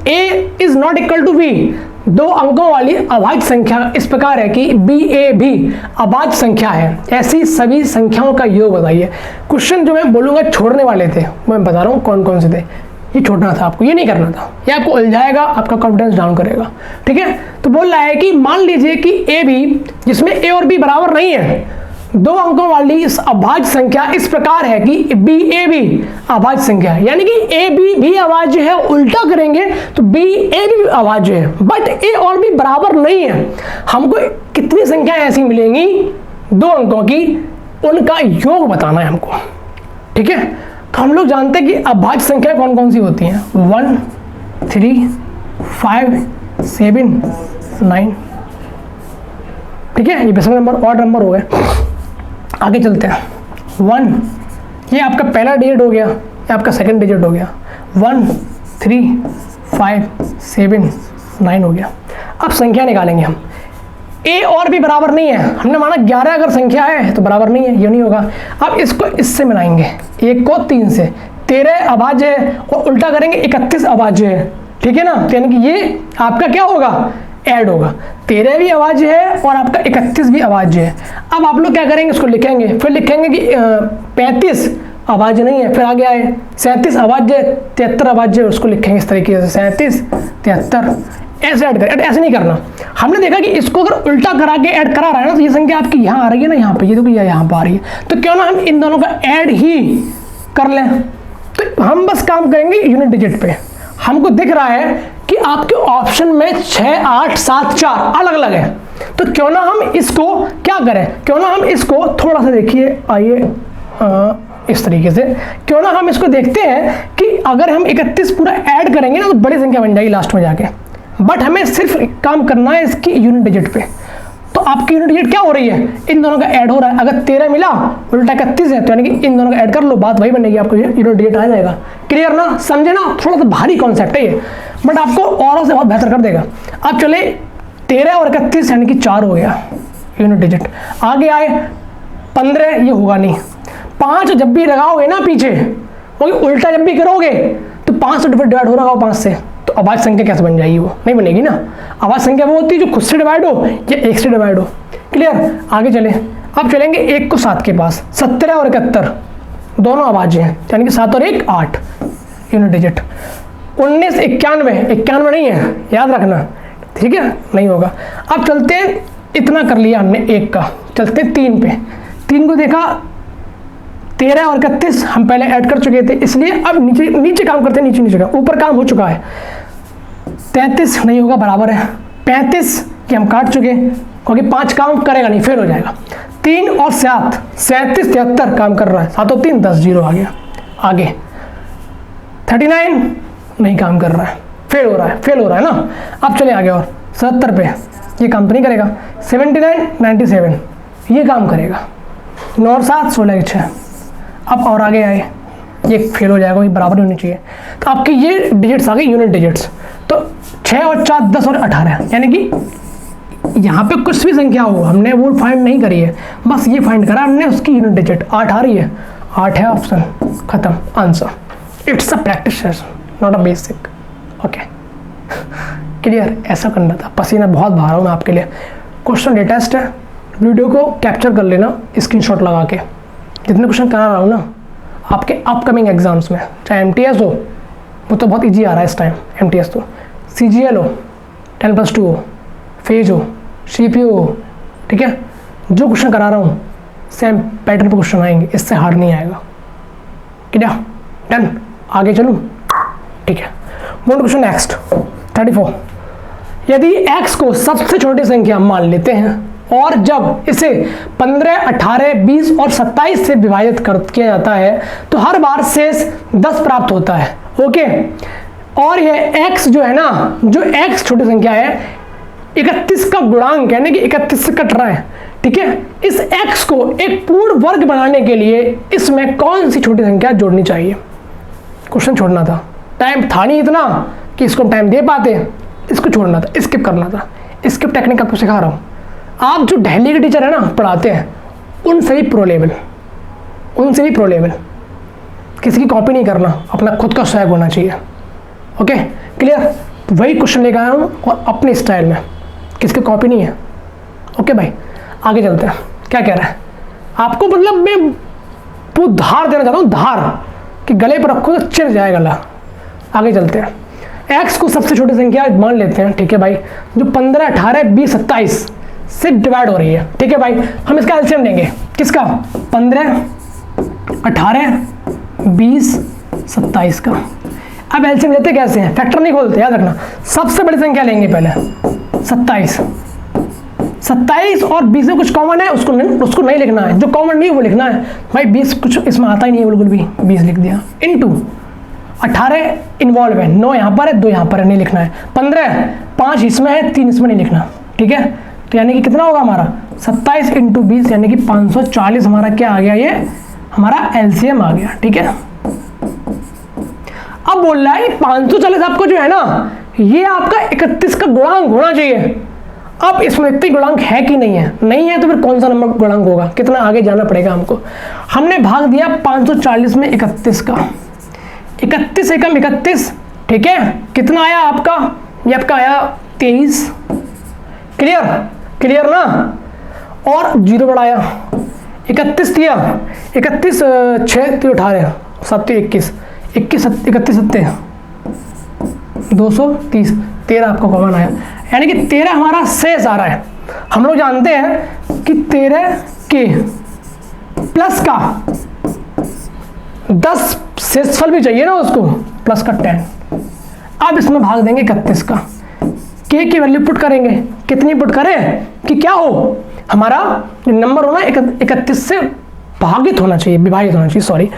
S1: A is not equal to B, 2 अंकों वाली अभाज्य संख्या इस प्रकार है कि बी ए भी अभाज्य संख्या है, ऐसी सभी संख्याओं का योग बताइए। क्वेश्चन जो मैं बोलूंगा छोड़ने वाले थे, मैं बता रहा हूँ कौन कौन से थे, ये छोड़ना था आपको, ये नहीं करना था, ये आपको उलझाएगा, आपका कॉन्फिडेंस डाउन करेगा, ठीक है। तो बोल रहा है कि मान लीजिए कि ए बी, जिसमें ए और बी बराबर नहीं है, 2 अंकों वाली इस अभाज्य संख्या इस प्रकार है कि बी ए बी अभाज्य संख्या है, यानी कि ए बी भी अभाज्य है, उल्टा करेंगे तो बी ए भी अभाज्य है, बट ए और बी बराबर नहीं है। हमको कितनी संख्या ऐसी मिलेंगी 2 अंकों की, उनका योग बताना है हमको, ठीक है। तो हम लोग जानते हैं कि अभाज्य संख्या कौन कौन सी होती हैं, 1 3 5 7 9, ठीक है, ये बेसिक नंबर ऑड नंबर हो गए। आगे चलते हैं, 1 ये आपका पहला डिजिट हो गया, ये आपका सेकंड डिजिट हो गया, 1 3 5 7 9 हो गया। अब संख्या निकालेंगे हम, ए और भी बराबर नहीं है, हमने माना 11 अगर संख्या है तो बराबर नहीं है, ये नहीं होगा। अब इसको इससे मिलाएंगे, 1 को 3 से, 13 अभाज्य है और उल्टा करेंगे 31 अभाज्य है, ठीक है ना, यानी कि ये आपका क्या होगा, ऐड होगा, 13 भी अभाज्य है और आपका 31 भी अभाज्य है। अब आप लोग क्या करेंगे, इसको लिखेंगे, फिर लिखेंगे कि 35 अभाज्य नहीं है, फिर आगे आए 37 अभाज्य, 73 अभाज्य, उसको लिखेंगे इस तरीके से 37 73, ऐसे ऐड करें, ऐसे नहीं करना। हमने देखा कि इसको अगर उल्टा करा के ऐड करा रहा है ना, तो ये संख्या आपकी यहाँ आ रही है ना, यहाँ पे, ये देखो यहाँ पर आ रही है, तो क्यों ना हम इन दोनों का ऐड ही कर लें। तो हम बस काम करेंगे यूनिट डिजिट पे। हमको दिख रहा है कि आपके ऑप्शन में 6 8 7 4 अलग अलग है, तो क्यों ना हम इसको क्या करें, क्यों ना हम इसको थोड़ा सा देखिए, आइए इस तरीके से, क्यों ना हम इसको देखते हैं कि अगर हम 31 पूरा ऐड करेंगे ना तो बड़ी संख्या बन जाएगी लास्ट में जाके, बट हमें सिर्फ काम करना है इसकी यूनिट डिजिट पे। तो आपकी यूनिट डिजिट क्या हो रही है, इन दोनों का ऐड हो रहा है, अगर 13 मिला उल्टा 31 है, तो यानी कि इन दोनों का ऐड कर लो, बात वही बनेगी, आपको यूनिट डिजिट आ जाएगा। क्लियर ना, समझे ना, थोड़ा सा भारी कॉन्सेप्ट है ये, बट आपको औरों से बहुत बेहतर कर देगा। अब चले 13 और 31 यानी कि 4 हो गया यूनिट डिजिट। आगे आए 15, ये होगा नहीं, 5 जब भी लगाओगे ना पीछे, उल्टा जब भी करोगे तो 5 से डिवाइड हो रहा हो 5 से, तो अभाज्य संख्या कैसे बन जाएगी, वो नहीं बनेगी ना। अभाज्य संख्या वो होती है जो खुद से डिवाइड हो या 1 से डिवाइड हो। क्लियर, आगे चले। अब चलेंगे 1 को 7 के पास, 17 और 71 दोनों अभाज्य हैं, यानी कि 7 और 1 8 यूनिट डिजिट। 19 91 नहीं है, याद रखना, ठीक है, नहीं होगा। अब चलते हैं, इतना कर लिया हमने 1 का, चलते 3 पे। 3 को देखा, 13 और 31 हम पहले ऐड कर चुके थे, इसलिए अब नीचे काम करते हैं, नीचे का, ऊपर काम हो चुका है। 33 नहीं होगा, बराबर है। 35 कि हम काट चुके, क्योंकि 5 काम करेगा नहीं, फेल हो जाएगा। 3 और 7 37 73 काम कर रहा है, 7 और 3 10 0 आ गया। आगे 39 नहीं काम कर रहा है, फेल हो रहा है ना। अब चले आगे, और 70 पे ये काम तो नहीं करेगा। 79 97 ये काम करेगा। 9 और 7 16 6। अब और आगे आए, ये फेल हो जाएगा, ये बराबर होनी चाहिए। तो आपके ये डिजिट्स आ गए यूनिट डिजिट्स। तो 6 और 4 10 और 18, यानी कि यहाँ पे कुछ भी संख्या हो, हमने वो फाइंड नहीं करी है, बस ये फाइंड करा हमने, उसकी यूनिट डिजिट 8 आ रही है, 8 है ऑप्शन, खत्म answer. It's a practice session, not a basic. Okay, clear, ऐसा करना था। पसीना बहुत बहा रहा हूँ मैं आपके लिए। क्वेश्चन लेटेस्ट है, वीडियो को कैप्चर कर लेना स्क्रीनशॉट लगा के। जितने क्वेश्चन करा रहा हूँ ना आपके अपकमिंग एग्जाम्स में, चाहे MTS हो, वो तो बहुत इजी आ रहा है इस टाइम, MTS तो, CGL हो, 10+2 हो, फेज हो, CPU हो, ठीक है, जो क्वेश्चन करा रहा हूँ सेम पैटर्न पे क्वेश्चन आएंगे, इससे हार्ड नहीं आएगा। क्या डन, आगे चलूँ, ठीक है। Mode question next 34। यदि x को सबसे छोटी संख्या मान लेते हैं और जब इसे 15, 18, 20 और 27 से विभाजित किया जाता है तो हर बार शेष 10 प्राप्त होता है। ओके, और यह x जो है ना, जो x छोटी संख्या है 31 का गुणांक यानी कि 31 से कट रहा है, ठीक है। इस x को एक पूर्ण वर्ग बनाने के लिए इसमें कौन सी छोटी संख्या जोड़नी चाहिए? क्वेश्चन छोड़ना था, टाइम था नहीं इतना कि इसको टाइम दे पाते, इसको छोड़ना था, स्किप करना था। स्किप टेक्निक आपको सिखा रहा हूँ। आप जो दिल्ली के टीचर है ना पढ़ाते हैं, उनसे भी प्रो लेवल, किसी की कॉपी नहीं करना, अपना खुद का स्वैग होना चाहिए। Okay clear? वही क्वेश्चन लेकर आया हूँ और अपने स्टाइल में, किसकी कॉपी नहीं है। ओके भाई आगे चलते हैं। क्या कह रहा है आपको, मतलब मैं वो धार देना चाहता हूँ, धार कि गले पर रखो तो चिर जाए गला। आगे चलते हैं। x को सबसे छोटी संख्या मान लेते हैं, ठीक है भाई, जो 15, 18, 20, 27 से डिवाइड हो रही है, ठीक है भाई। हम इसका एलसीएम लेंगे, किसका? 15, 18, 20, 27 का। अब एलसीएम लेते कैसे हैं? फैक्टर नहीं खोलते, याद रखना। सबसे बड़ी संख्या लेंगे पहले 27 और 20 में कुछ कॉमन है, उसको नहीं लिखना है, जो कॉमन नहीं है वो लिखना है। भाई 20 कुछ इसमें आता ही नहीं है बिल्कुल भी, 20 लिख दिया। इनटू 18 इन्वॉल्व है, 9 यहाँ पर है, 2 यहाँ पर है, नहीं लिखना है। 15, 5 इसमें है, 3 इसमें नहीं लिखना, ठीक है। तो यानी कि कितना होगा हमारा 27 इंटू 20 यानी कि 540 हमारा क्या आ गया, ये हमारा एलसीएम आ गया, ठीक है। अब बोल रहा है 540 आपको जो है ना, ये आपका 31 का गुणांक होना चाहिए। अब इसमें इतनी गुणांक है कि नहीं है? नहीं है तो फिर कौन सा नंबर गुणांक होगा? कितना आगे जाना पड़ेगा हमको। हमने भाग दिया 540 में 31 का, 31 एकम 31, ठीक है। कितना आया आपका? ये आपका आया 23। क्लियर ना? और 0 बढ़ाया, 31 दिया, 31 6 18 7 21 31 7 230, 13 आपका कॉमन आया, यानी कि 13 हमारा शेष आ रहा है। हम लोग जानते हैं कि 13 के प्लस का 10 शेषफल भी चाहिए ना उसको, प्लस का 10। अब इसमें भाग देंगे 31 का, के की वैल्यू पुट करेंगे, कितनी पुट करें कि क्या हो, हमारा नंबर होना 31 से भागित होना चाहिए, विभाजित होना चाहिए, सॉरी।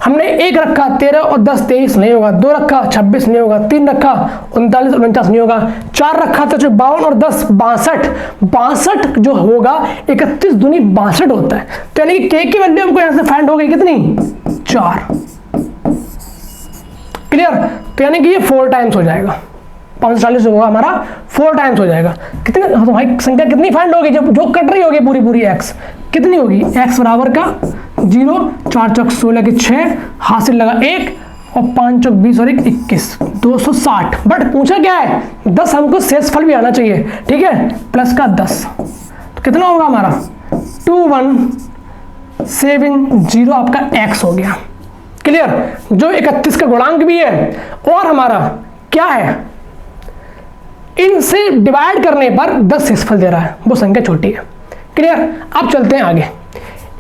S1: हमने 1 रखा, 13 और 10 23 नहीं होगा, 2 रखा 26 नहीं होगा, 3 रखा 39 और 49 नहीं होगा, 4 रखा तो जो 52 और 10 62 जो होगा 31 दूनी 62 होता है। तो यानी कि के की वैल्यू हमको यहां से फाइंड हो गई कितनी? 4। क्लियर? तो यानी कि ये 4 टाइम्स हो जाएगा, 540 होगा हमारा 4 टाइम्स हो जाएगा। कितने? तो भाई संख्या कितनी फाइंड होगी जब जो कट रही होगी पूरी x कितनी होगी? x बराबर का 0, 4 चौक 16 के 6, हासिल लगा 1 और 5 चौक 20 और 1 21, 260। बट पूछा क्या है? 10 हमको शेषफल भी आना चाहिए, ठीक है, प्लस का 10। तो कितना होगा हमारा? 2170 आपका x हो गया। क्लियर? जो 31 का गुणांक भी है और हमारा क्या है, इनसे डिवाइड करने पर 10 शेषफल दे रहा है, वो संख्या छोटी है। क्लियर? अब चलते हैं आगे।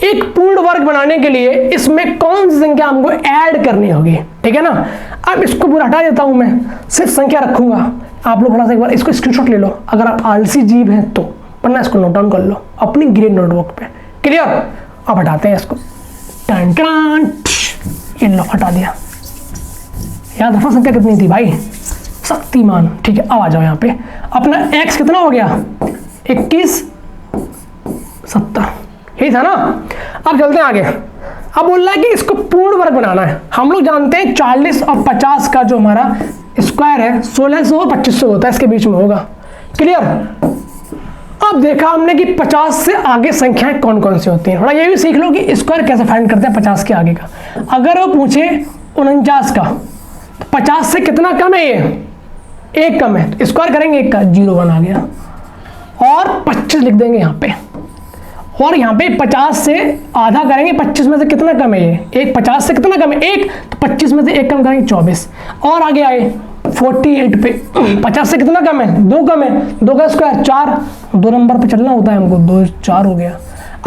S1: एक पूर्ण वर्ग बनाने के लिए इसमें कौन सी संख्या हमको ऐड करनी होगी, ठीक है ना। अब इसको पूरा हटा देता हूं मैं, सिर्फ संख्या रखूंगा। आप लोग थोड़ा सा एक बार इसको स्क्रीनशॉट ले लो, अगर आप आलसी जीव हैं तो, वरना इसको नोट डाउन कर लो अपनी ग्रीन नोटबुक पे। क्लियर? अब हटाते हैं इसको, टन टन, ये लो हटा दिया। याद रखो संख्या कितनी थी भाई? शक्तिमान। ठीक है, अब आ जाओ यहाँ पे। अपना x कितना हो गया? 21 70, यही था ना। अब चलते हैं आगे। अब बोल रहा है कि इसको पूर्ण वर्ग बनाना है। हम लोग जानते हैं 40 और 50 का जो हमारा स्क्वायर है 1600 और 2500 होता है, इसके बीच में होगा। क्लियर? अब देखा हमने कि 50 से आगे संख्याएं कौन कौन सी होती हैं। थोड़ा ये भी सीख लो कि स्क्वायर कैसे फाइंड करते हैं 50 के आगे का। अगर वो पूछे 49 का, तो 50 से कितना कम है? ये 1 कम है, तो स्क्वायर करेंगे 1 का, 01 आ गया। और 25 लिख देंगे यहाँ पे, और यहाँ पे 50 से आधा करेंगे, 25 में से कितना कम है? ये 1, 50 से कितना कम है? 1, तो 25 में से 1 कम करेंगे 24। और आगे आए 48 पे, 50 से कितना कम है? 2 कम है, 2 का स्क्वायर 4, 2 नंबर पे चलना होता है हमको, 2 4 हो गया।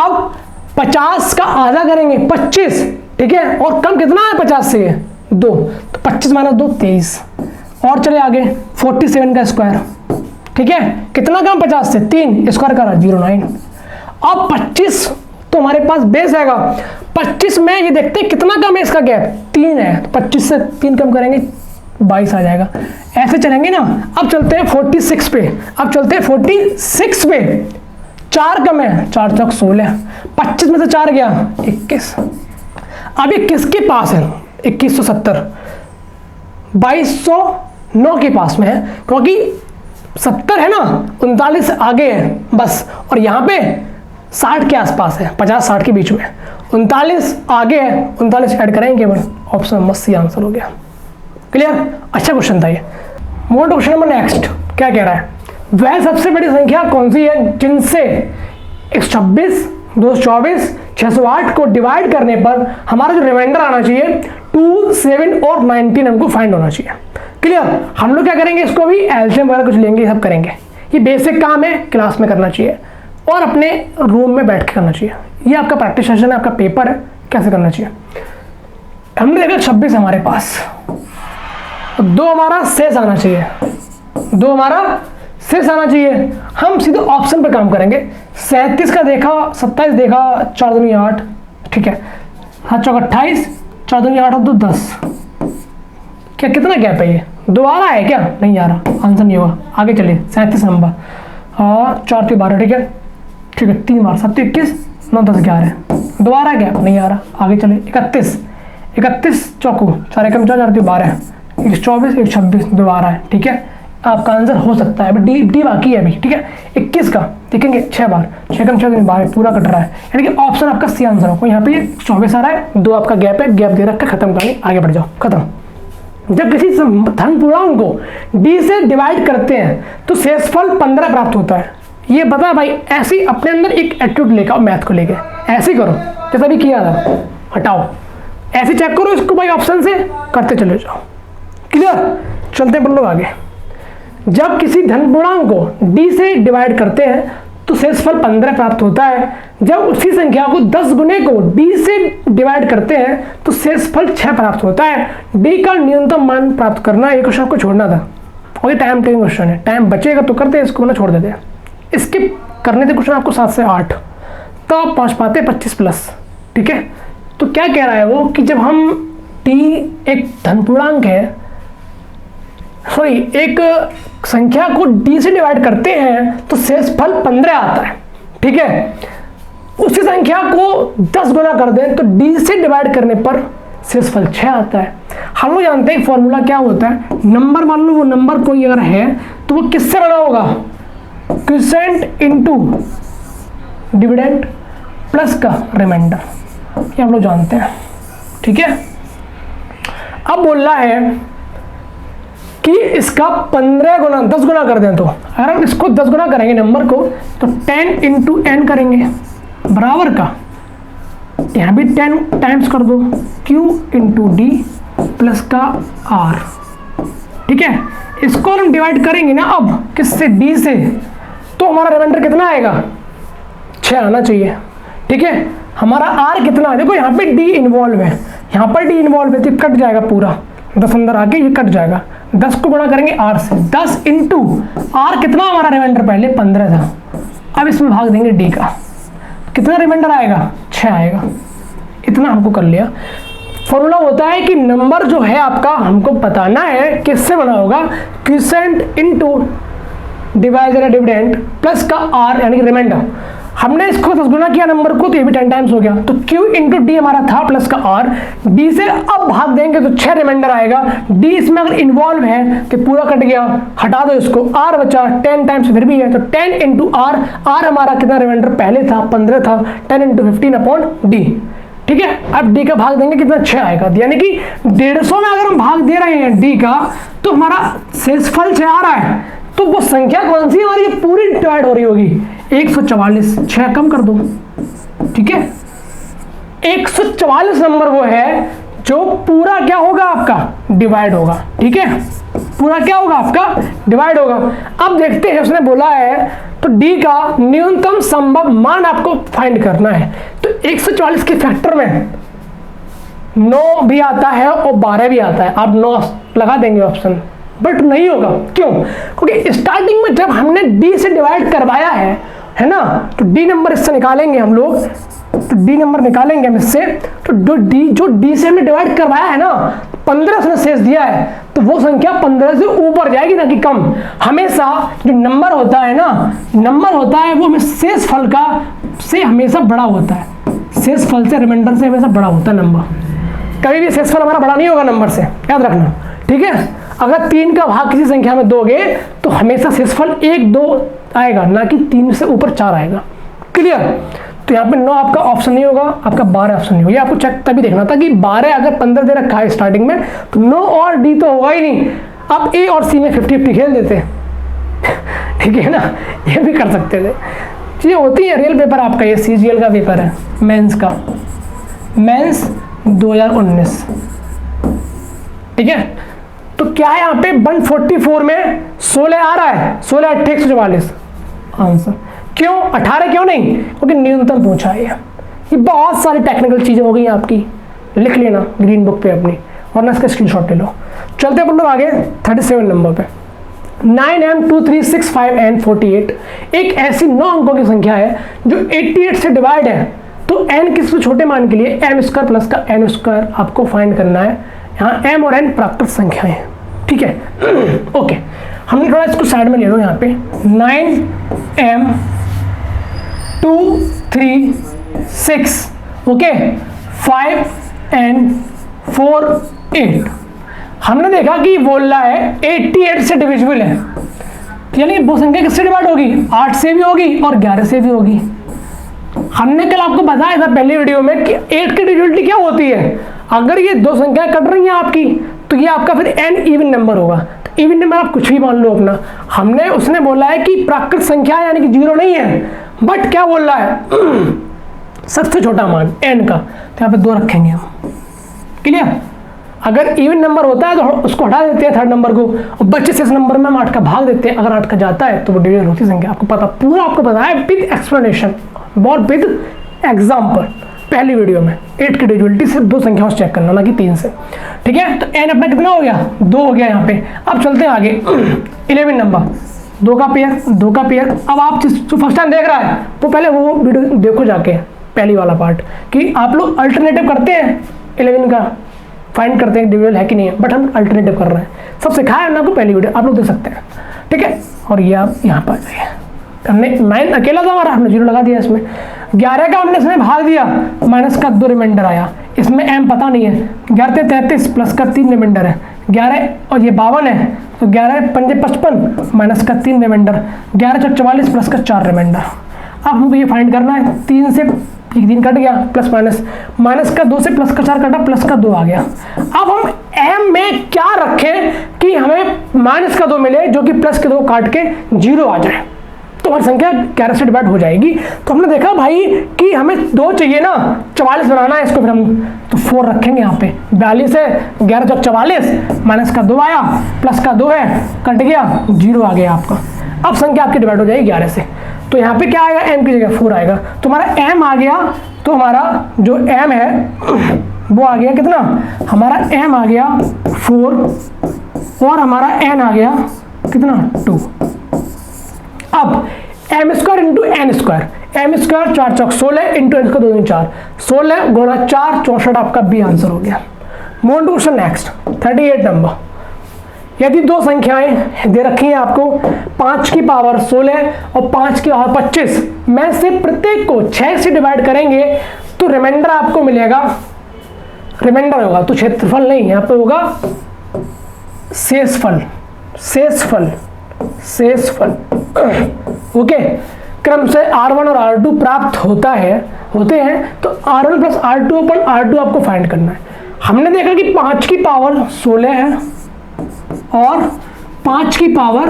S1: अब 50 का आधा करेंगे 25, ठीक है, और कम कितना है 50 से? 2, तो 25 माइनस 2 23। और चले आगे 47 का स्क्वायर, ठीक है, कितना कम 50 से 3 स्क्वायर करा 0.9। अब 25 तो हमारे पास बेस आएगा, 25 में ये देखते हैं कितना कम है इसका गैप, 3 है, तो 25 से 3 कम करेंगे 22 आ जाएगा। ऐसे चलेंगे ना। अब चलते हैं 46 पे, अब चलते हैं 46 पे, 4 कम है, 4 चौक 16, 25 में से 4 गया 21। अब ये किसके पास है, 2170, 2209 के पास में है, क्योंकि 70 है ना, 39 आगे है बस, और यहाँ पे 60 के आसपास है, 50-60 के बीच में, 39 आगे है, 39 ऐड करेंगे केवल, ऑप्शन नंबर सी आंसर हो गया। क्लियर, अच्छा क्वेश्चन था ये। मोर क्वेश्चन नंबर नेक्स्ट क्या कह रहा है, वह सबसे बड़ी संख्या कौन सी है जिनसे 126, 224, 608 को डिवाइड करने पर हमारा जो रिमाइंडर आना चाहिए 2, 7 और 19 हमको फाइंड होना चाहिए। क्लियर, हम लोग क्या करेंगे, इसको भी एलसीएम वगैरह कुछ लेंगे, सब करेंगे। ये बेसिक काम है, क्लास में करना चाहिए और अपने रूम में बैठ के करना चाहिए। ये आपका प्रैक्टिस सेशन है, आपका पेपर है, कैसे करना चाहिए। हमने देखा 26 हमारे पास, 2 हमारा शेष आना चाहिए, 2 हमारा शेष आना चाहिए। हम सीधे ऑप्शन पर काम करेंगे। 37 का देखा, 27 देखा, 4 दूनी 8, ठीक है, 7 चौक 28, 4 दूनी 8 और 2 10। क्या कितना गैप है ये, दोबारा है क्या, नहीं आ रहा, आंसर नहीं होगा। आगे चलिए 37 नंबर, और 4 3 12, ठीक है, ठीक है, 3 बार 7 21, 9 10 11, दोबारा गैप नहीं आ रहा। आगे चलिए 31 चौकू 4 एकम 4 4 12, 24 1 26, दोबारा है, ठीक है। आपका आंसर हो सकता है, डी बाकी है अभी, ठीक है। 21 का देखेंगे 6 बार, 6 कम 6 12, पूरा कट रहा है, यानी कि ऑप्शन आपका सी आंसर होगा। यहाँ पे 24 आ रहा है, 2 आपका गैप है, गैप दे रखा, खत्म करेंगे, आगे बढ़ जाओ, खत्म। जब किसी धन पूर्णांक को डी से डिवाइड करते हैं तो शेषफल 15 प्राप्त होता है। ये बता भाई, ऐसे अपने अंदर एक एटीट्यूड लेकर आओ, मैथ को लेके ऐसे करो जैसा भी किया था, हटाओ, ऐसे चेक करो इसको भाई, ऑप्शन से करते चले जाओ। क्लियर, चलते हैं लोग आगे। जब किसी धन पूर्णांक को डी से डिवाइड करते हैं तो शेषफल 15 प्राप्त होता है। जब उसी संख्या को 10 गुने को डी से डिवाइड करते हैं तो शेषफल 6 प्राप्त होता है। डी का न्यूनतम मान प्राप्त करना, ये क्वेश्चन आपको छोड़ना था और ये टाइम टेकिंग क्वेश्चन है, टाइम बचेगा तो करते हैं, इसको ना छोड़ देते हैं। इसके करने थे क्वेश्चन आपको 7 से 8, तो आप पहुँच पाते 25+, ठीक है। तो क्या कह रहा है वो कि जब हम डी एक धन पूर्णांक है, सॉरी एक संख्या को डी से डिवाइड करते हैं तो शेषफल 15 आता है, ठीक है। उसी संख्या को 10 गुना कर दें तो डी से डिवाइड करने पर शेषफल 6 आता है। हम लोग जानते हैं फॉर्मूला क्या होता है, नंबर मान लो वो नंबर कोई अगर है तो वो किससे बना होगा, क्वोशिएंट इनटू डिविडेंड प्लस का रिमाइंडर, ये हम लोग जानते हैं, ठीक है। अब बोल रहा है कि इसका 15 गुना 10 गुना कर दें, तो अगर हम इसको 10 गुना करेंगे नंबर को तो 10 इंटू एन करेंगे बराबर का, यहाँ भी 10 टाइम्स कर दो, Q इंटू डी प्लस का R, ठीक है। इसको हम डिवाइड करेंगे ना अब किससे, D से, तो हमारा रिमाइंडर कितना आएगा, 6 आना चाहिए, ठीक है। हमारा R कितना है, देखो यहाँ पे D इन्वॉल्व है, यहाँ पर D इन्वॉल्व है तो कट जाएगा पूरा, 10 अंदर आके ये कट जाएगा, 10 को गुणा करेंगे R से, 10 इंटू R कितना हमारा रिमाइंडर पहले 15 था, अब इसमें भाग देंगे D का, कितना रिमाइंडर आएगा, 6 आएगा। इतना हमको कर लिया। फॉर्मूला होता है कि नंबर जो है आपका हमको बताना है किससे बना होगा, quotient into divisor dividend plus का R यानी कि रिमाइंडर। हमने इसको 10 गुना किया नंबर को तो ये भी 10 टाइम्स हो गया, तो Q इंटू डी हमारा था प्लस का R, D से अब भाग देंगे तो 6 रिमाइंडर आएगा। D इसमें अगर इन्वॉल्व है तो पूरा कट गया, हटा दो इसको, R बचा, 10 टाइम्स फिर भी है तो 10 इंटू R, R हमारा कितना रिमाइंडर पहले था 15 था, 10 इंटू 15 अपॉन D, ठीक है। अब D का भाग देंगे कितना, 6 आएगा, यानी कि 150 में अगर हम भाग दे रहे हैं D का तो हमारा शेषफल 6 आ रहा है। तो वो संख्या कौन सी हमारी पूरी डिवाइड हो रही होगी, 144, 6 कम कर दो, ठीक है। 144 नंबर वो है जो पूरा क्या होगा आपका, डिवाइड होगा, ठीक है। पूरा क्या होगा आपका, डिवाइड होगा। अब देखते हैं, उसने बोला है तो D का न्यूनतम संभव मान आपको फाइंड करना है। तो 144 के फैक्टर में 9 भी आता है और 12 भी आता है, आप 9 लगा देंगे ऑप्शन, बट नहीं होगा। क्यों? क्योंकि स्टार्टिंग में जब हमने डी से डिवाइड करवाया है ना, तो डी नंबर इससे निकालेंगे हम लोग, तो डी नंबर निकालेंगे हम इससे, तो जो डी से हमने डिवाइड करवाया है ना, 15 उसने शेष दिया है, तो वो संख्या 15 से ऊपर जाएगी ना कि कम। हमेशा जो नंबर होता है ना, नंबर होता है वो हमें शेष फल का से हमेशा बड़ा होता है, शेष फल से, रिमाइंडर से हमेशा बड़ा होता है नंबर। कभी भी शेष फल हमारा बड़ा नहीं होगा नंबर से, याद रखना, ठीक है। अगर 3 का भाग किसी संख्या में दोगे तो हमेशा शेषफल 1 2 आएगा, ना कि 3 से ऊपर 4 आएगा। क्लियर? तो यहाँ पे 9 आपका ऑप्शन नहीं होगा, आपका 12 ऑप्शन नहीं होगा। ये आपको चेक तभी देखना था कि 12 अगर 15 दे रखा है स्टार्टिंग में, तो 9 और डी तो होगा ही नहीं। अब ए और सी में 50-50 खेल देते हैं ठीक है ना, ये भी कर सकते थे। चीजें होती है। रियल पेपर आपका ये CGL का पेपर है, मेंस का, मेंस 2019, ठीक है। तो क्या है यहाँ पे 144 में 16 आ रहा है, 16 8 144 आंसर। क्यों 18 क्यों नहीं? क्योंकि न्यूनतम पूछा है। ये बहुत सारी टेक्निकल चीजें हो गई आपकी, लिख लेना ग्रीन बुक पे अपनी, वरना इसका स्क्रीनशॉट ले लो। चलते अपन लोग आगे 37 नंबर पे। 9m2365n48 एक ऐसी 9 अंकों की संख्या है जो 88 से डिवाइड है। तो n किसी छोटे मान के लिए m² प्लस का n² आपको फाइंड करना है। यहाँ m और n प्राकृत संख्याएं हैं, ठीक है। ओके, हमने थोड़ा इसको साइड में ले लो। यहाँ पे 9m236 ओके 5n48 हमने देखा कि बोल रहा है 88 से डिविजिबल है, यानी वो संख्या किससे डिवाइड होगी? 8 से भी होगी और 11 से भी होगी। हमने कल आपको बताया था पहले वीडियो में कि 8 की डिविजिबिलिटी क्या होती है। अगर ये 2 संख्याएं कट रही हैं आपकी, तो ये आपका फिर n इवन नंबर होगा। तो इवन नंबर आप कुछ भी मान लो अपना। हमने उसने बोला है कि प्राकृत संख्या यानी कि 0 नहीं है, बट क्या बोल रहा है सबसे छोटा मान n का, तो यहाँ पे 2 रखेंगे हम। क्लियर? अगर इवन नंबर होता है तो उसको हटा देते हैं 3rd नंबर को, और बच्चे से इस नंबर में हम 8 का भाग देते हैं। अगर 8 का जाता है तो वो डिविजन होती संख्या। आपको पता, पूरा आपको पता है विद एक्सप्लेनेशन और विद एग्जाम्पल पहली वीडियो में। 8 की डिविजिबिलिटी सिर्फ 2 संख्याओं से चेक करना, ना कि 3 से, ठीक है। तो n अपना कितना हो गया? 2 हो गया यहाँ पे। अब चलते हैं आगे 11 नंबर, 2 का पेयर। अब आप जो फर्स्ट टाइम देख रहा है वो पहले वो वीडियो देखो जाके, पहली वाला पार्ट, कि आप लोग अल्टरनेटिव करते हैं 11 का, फाइंड करते हैं डिविजिबल है कि नहीं है, बट हम अल्टरनेटिव कर रहे हैं। सब सिखाया है ना आपको पहली वीडियो, आप लोग देख सकते हैं, ठीक है। और ये आप यहाँ पर आ जाइए। हमने 9 अकेला था हमारा, हमने 0 लगा दिया इसमें। 11 का हमने इसमें भाग दिया, माइनस का 2 रिमाइंडर आया। इसमें m पता नहीं है। 11 33 प्लस का 3 रिमाइंडर है। 11 और ये 52 है, तो 11 5 55 माइनस का 3 रिमाइंडर। 11 4 44 प्लस का 4 रिमाइंडर। अब हमको ये फाइंड करना है। 3 से 3 कट गया, प्लस माइनस का 2 से प्लस का 4 कटा, प्लस का 2 आ गया। अब हम m में क्या रखें कि हमें माइनस का 2 मिले, जो कि प्लस के 2 काट के 0 आ जाए, तो हमारी संख्या 11 से डिवाइड हो जाएगी। तो हमने देखा भाई कि हमें 2 चाहिए ना, 44 बनाना है इसको, फिर हम तो 4 रखेंगे यहाँ पे। 42 है, 11 चौक 44, माइनस का 2 आया, प्लस का 2 है, कट गया, 0 आ गया आपका। अब संख्या आपकी डिवाइड हो जाएगी 11 से। तो यहाँ पे क्या आएगा? m की जगह 4 आएगा। तो हमारा m आ गया, तो हमारा जो m है वो आ गया कितना? हमारा m आ गया 4 और हमारा n आ गया कितना? 2। अब m² इंटू n², m² 4 चौक 16 इंटू n² 2 दूनी 4, 16 गुणा 4 64 आपका बी आंसर हो गया। मूव टू क्वेश्चन नेक्स्ट 38 नंबर। यदि 2 संख्याएं दे रखी हैं आपको, 5 की पावर 16 और 5 की पावर 25, में से प्रत्येक को 6 से डिवाइड करेंगे तो रिमाइंडर आपको मिलेगा, रिमाइंडर होगा तो क्षेत्रफल नहीं, यहाँ पे होगा शेषफल। ओके, क्रम से R1 और R2 प्राप्त होते हैं। तो R1 प्लस R2 अपन R2 आपको फाइंड करना है। हमने देखा कि 5 की पावर 16 है और 5 की पावर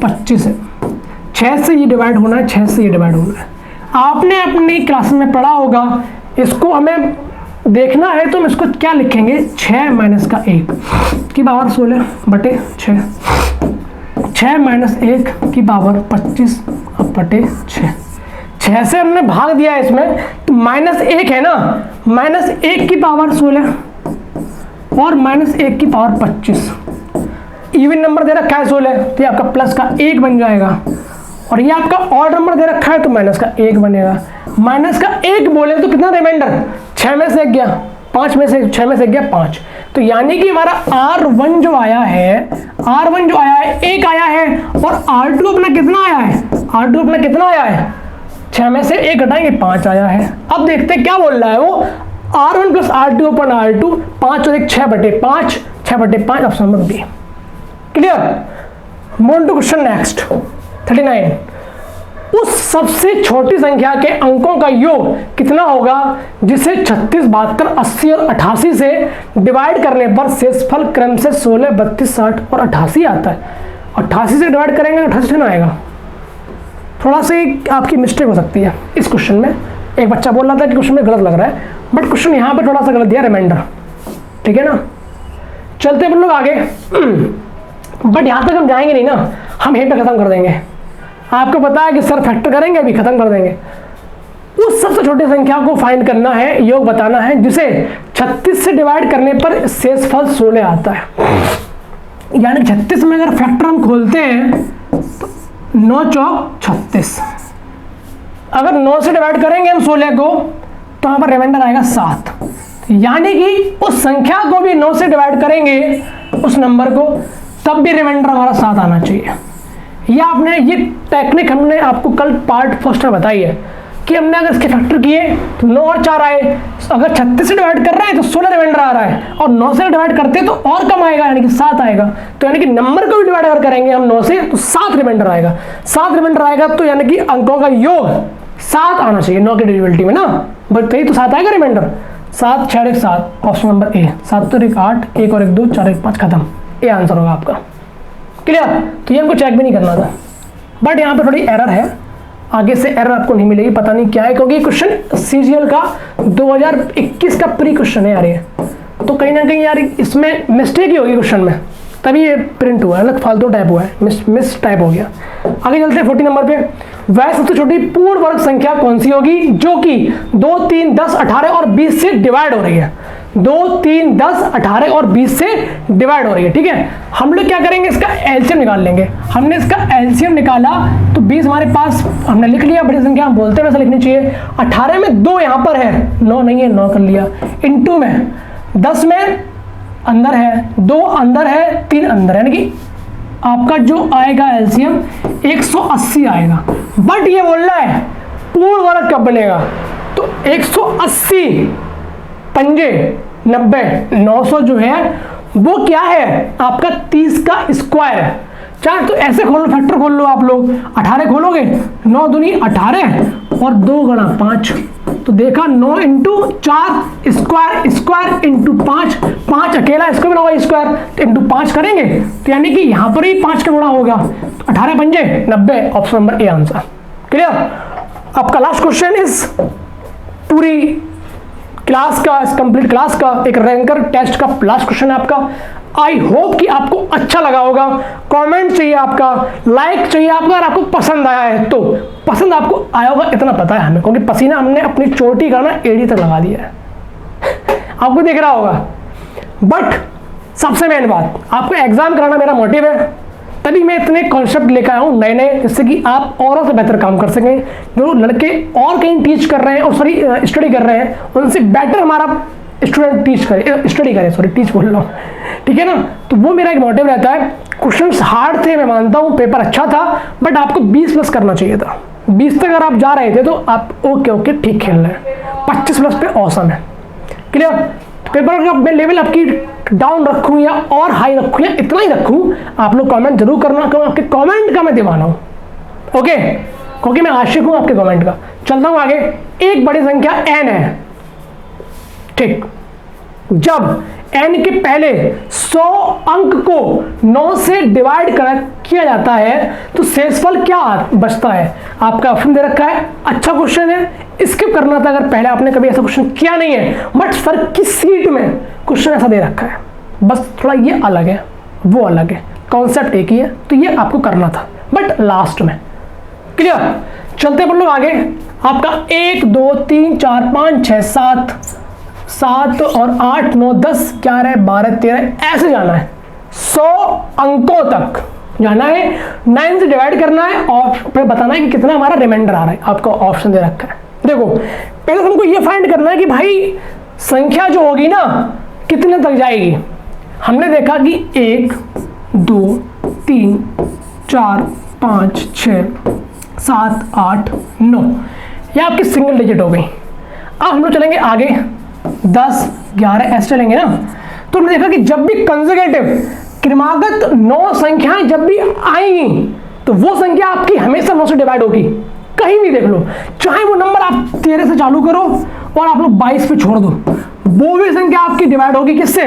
S1: 25 है। 6 से ये डिवाइड होना है, 6 से ये डिवाइड होना है। आपने अपनी क्लास में पढ़ा होगा, इसको हमें देखना है तो हम इसको क्या लिखेंगे? 6 माइनस का 1 की पावर 16 बटे 6, 6 माइनस 1 की पावर 25 बटे 6। 6 से हमने भाग दिया इसमें, तो माइनस 1 है ना, माइनस 1 की पावर 16 और माइनस 1 की पावर 25, इवन नंबर दे रखा है 16, तो ये आपका प्लस का 1 बन जाएगा, और ये आपका ऑड नंबर दे रखा है तो माइनस का 1 बनेगा। माइनस का 1 बोले तो कितना रिमाइंडर, 6 में से 1 गया, 5 में से 6 में से गया 5, तो यानी कि हमारा R1 जो आया है, R1 जो आया है 1 आया है, और R2 अपना कितना आया है, R2 अपना कितना आया है, 6 में से 1 घटाएंगे 5 आया है। अब देखते हैं क्या बोल रहा है वो, R1 प्लस R2 अपन R2, 5 और 1 6/5, 6/5 option number B. Clear? Move to question next 39। उस सबसे छोटी संख्या के अंकों का योग कितना होगा जिसे 36, 72, 80 और 88 से डिवाइड करने पर शेषफल क्रम से 16, 32, 60 और 88 आता है। 88 से डिवाइड करेंगे 88 से ना आएगा, थोड़ा सा आपकी मिस्टेक हो सकती है इस क्वेश्चन में। एक बच्चा बोल रहा था कि क्वेश्चन में गलत लग रहा है, बट क्वेश्चन यहाँ पे थोड़ा सा गलत दिया, रिमाइंडर, ठीक है ना। चलते हैं लोग आगे, बट यहाँ तक हम जाएंगे नहीं ना, हम यहीं पे खत्म कर देंगे। आपको पता है कि सर फैक्टर करेंगे अभी खत्म कर देंगे। उस सबसे छोटी संख्या को फाइंड करना है, योग बताना है, जिसे 36 से डिवाइड करने पर शेषफल 16 आता है। यानी 36 में अगर फैक्टर हम खोलते हैं तो 9 चौक 36, अगर 9 से डिवाइड करेंगे हम 16 को तो यहाँ पर रिमाइंडर आएगा 7, यानी कि उस संख्या को भी 9 से डिवाइड करेंगे उस नंबर को, तब भी रिमाइंडर हमारा 7 आना चाहिए। ये टेक्निक हमने आपको कल पार्ट फर्स्ट में बताई है कि हमने अगर इसके फैक्टर किए तो 9 और 4 आए, अगर 36 से डिवाइड कर रहे हैं तो 16 रिमाइंडर आ रहा है, और 9 से डिवाइड करते हैं तो और कम आएगा, यानी कि 7 आएगा। तो यानी कि नंबर को भी डिवाइड अगर करेंगे हम 9 से तो 7 रिमाइंडर आएगा, 7 रिमाइंडर आएगा, तो यानी कि अंकों का योग 7 आना चाहिए 9 की डिविजिबिलिटी में ना, बट कहीं तो 7 आएगा रिमाइंडर। 7 6 1 7, option number A. 7 और 1 8, 1 और 1 2, 4 1 5, खत्म, ये आंसर होगा आपका। क्लियर? तो ये हमको चेक भी नहीं करना था, बट यहाँ पे थोड़ी एरर है, आगे से एरर आपको नहीं मिलेगी, पता नहीं क्या है, क्योंकि क्वेश्चन सीजीएल का 2021 का प्री क्वेश्चन है यार ये, तो कहीं ना कहीं यार इसमें मिस्टेक ही होगी क्वेश्चन में, तभी ये प्रिंट हुआ है, अलग फालतू टाइप हुआ है, मिस टाइप हो गया। आगे चलते हैं 40 नंबर पे। वह सबसे छोटी पूर्ण वर्ग संख्या कौन सी होगी जो कि 2, 3, 10, 18 और 20 से डिवाइड हो रही है। 2, 3, 10, 18 और 20 से डिवाइड हो रही है, ठीक है। हम लोग क्या करेंगे, इसका एलसीएम निकाल लेंगे। हमने इसका एलसीएम निकाला तो 20 हमारे पास हमने लिख लिया, बड़ी संख्या हम बोलते हैं वैसे लिखनी चाहिए। 18 में 2 यहाँ पर है, 9 नहीं है, 9 कर लिया, इनटू में 10 में अंदर है, 2 अंदर है, 3 अंदर है, यानी कि आपका जो आएगा एलसीएम 180 आएगा। बट ये बोल रहा है पूर्ण वर्ग कब बनेगा, तो 180 पंजे 90, 900 जो है वो क्या है आपका 30 का स्क्वायर है। चाहे तो ऐसे खोलो, फैक्टर खोल लो आप लोग, 18 खोलोगे, 9 दूनी 18 और 2 गुणा 5, तो देखा 9 इंटू 4 स्क्वायर, स्क्वायर इंटू 5, 5 अकेला इसको भी होगा स्क्वायर इंटू 5 करेंगे, तो यानी कि यहाँ पर ही 5 का गुणा होगा, 18 पंजे 90, option number A answer. Clear? आपका लास्ट क्वेश्चन इस पूरी क्लास का, इस कंप्लीट क्लास का एक रैंकर टेस्ट का लास्ट क्वेश्चन है आपका। आई होप कि आपको अच्छा लगा होगा। कमेंट चाहिए आपका, लाइक चाहिए आपका, अगर आपको पसंद आया है तो। पसंद आपको आया होगा इतना पता है हमें, क्योंकि पसीना हमने अपनी चोटी का ना एड़ी तक लगा दिया है आपको दिख रहा होगा। बट सबसे मेन बात, आपको एग्जाम कराना मेरा मोटिव है, तभी मैं इतने कॉन्सेप्ट लेकर आया हूँ नए नए, जिससे कि आप औरों से बेहतर काम कर सकें। जो लड़के और कहीं टीच कर रहे हैं और सॉरी स्टडी कर रहे हैं, उनसे बेटर हमारा स्टूडेंट टीच करे, स्टडी करे, सॉरी टीच बोल रहा हूँ, ठीक है ना। तो वो मेरा एक मोटिव रहता है। क्वेश्चंस हार्ड थे, मैं मानता हूँ, पेपर अच्छा था, बट आपको 20 प्लस करना चाहिए था। 20 तक अगर आप जा रहे थे तो आप ओके ठीक खेल रहे हैं, 25 प्लस पे औसम है। क्लियर? पेपर का मैं लेवल आपकी डाउन रखूं या और हाई रखूं या इतना ही रखूं, आप लोग कमेंट जरूर करना, क्योंकि आपके कमेंट का मैं दीवाना हूं, ओके, क्योंकि मैं आशिक हूं आपके कमेंट का। चलता हूं आगे। एक बड़ी संख्या n है, ठीक। जब n के पहले 100 अंक को 9 से डिवाइड किया जाता है तो शेषफल क्या बचता है। आपका ऑप्शन दे रखा है, अच्छा क्वेश्चन है, स्किप करना था अगर पहले आपने कभी ऐसा क्वेश्चन किया नहीं है, बट सर की सीट में क्वेश्चन ऐसा दे रखा है, बस थोड़ा ये अलग है वो अलग है, कॉन्सेप्ट एक ही है, तो ये आपको करना था बट लास्ट में। क्लियर? चलते हैं लोग आगे। आपका 1 2 3 4 5 6 7 7 और 8 9 10 11 12 13 ऐसे जाना है, 100 अंकों तक जाना है, 9 से डिवाइड करना है और फिर बताना है कि कितना हमारा रिमाइंडर आ रहा है। आपको ऑप्शन दे रखा है। देखो पहले हमको ये फाइंड करना है कि भाई संख्या जो होगी ना कितने तक जाएगी। हमने देखा कि 1 2 3 4 5 6 7 8 9 ये आपकी सिंगल डिजिट हो गई। अब हम लोग चलेंगे आगे 10 11 ऐसे चलेंगे ना। तो हमने देखा कि जब भी कंसेक्यूटिव क्रमागत 9 संख्याएं जब भी आएंगी तो वो संख्या आपकी हमेशा 9 से डिवाइड होगी। कहीं भी देख लो, चाहे वो नंबर आप 13 से चालू करो और आप लोग 22 पे छोड़ दो, वो भी संख्या आपकी डिवाइड होगी किससे?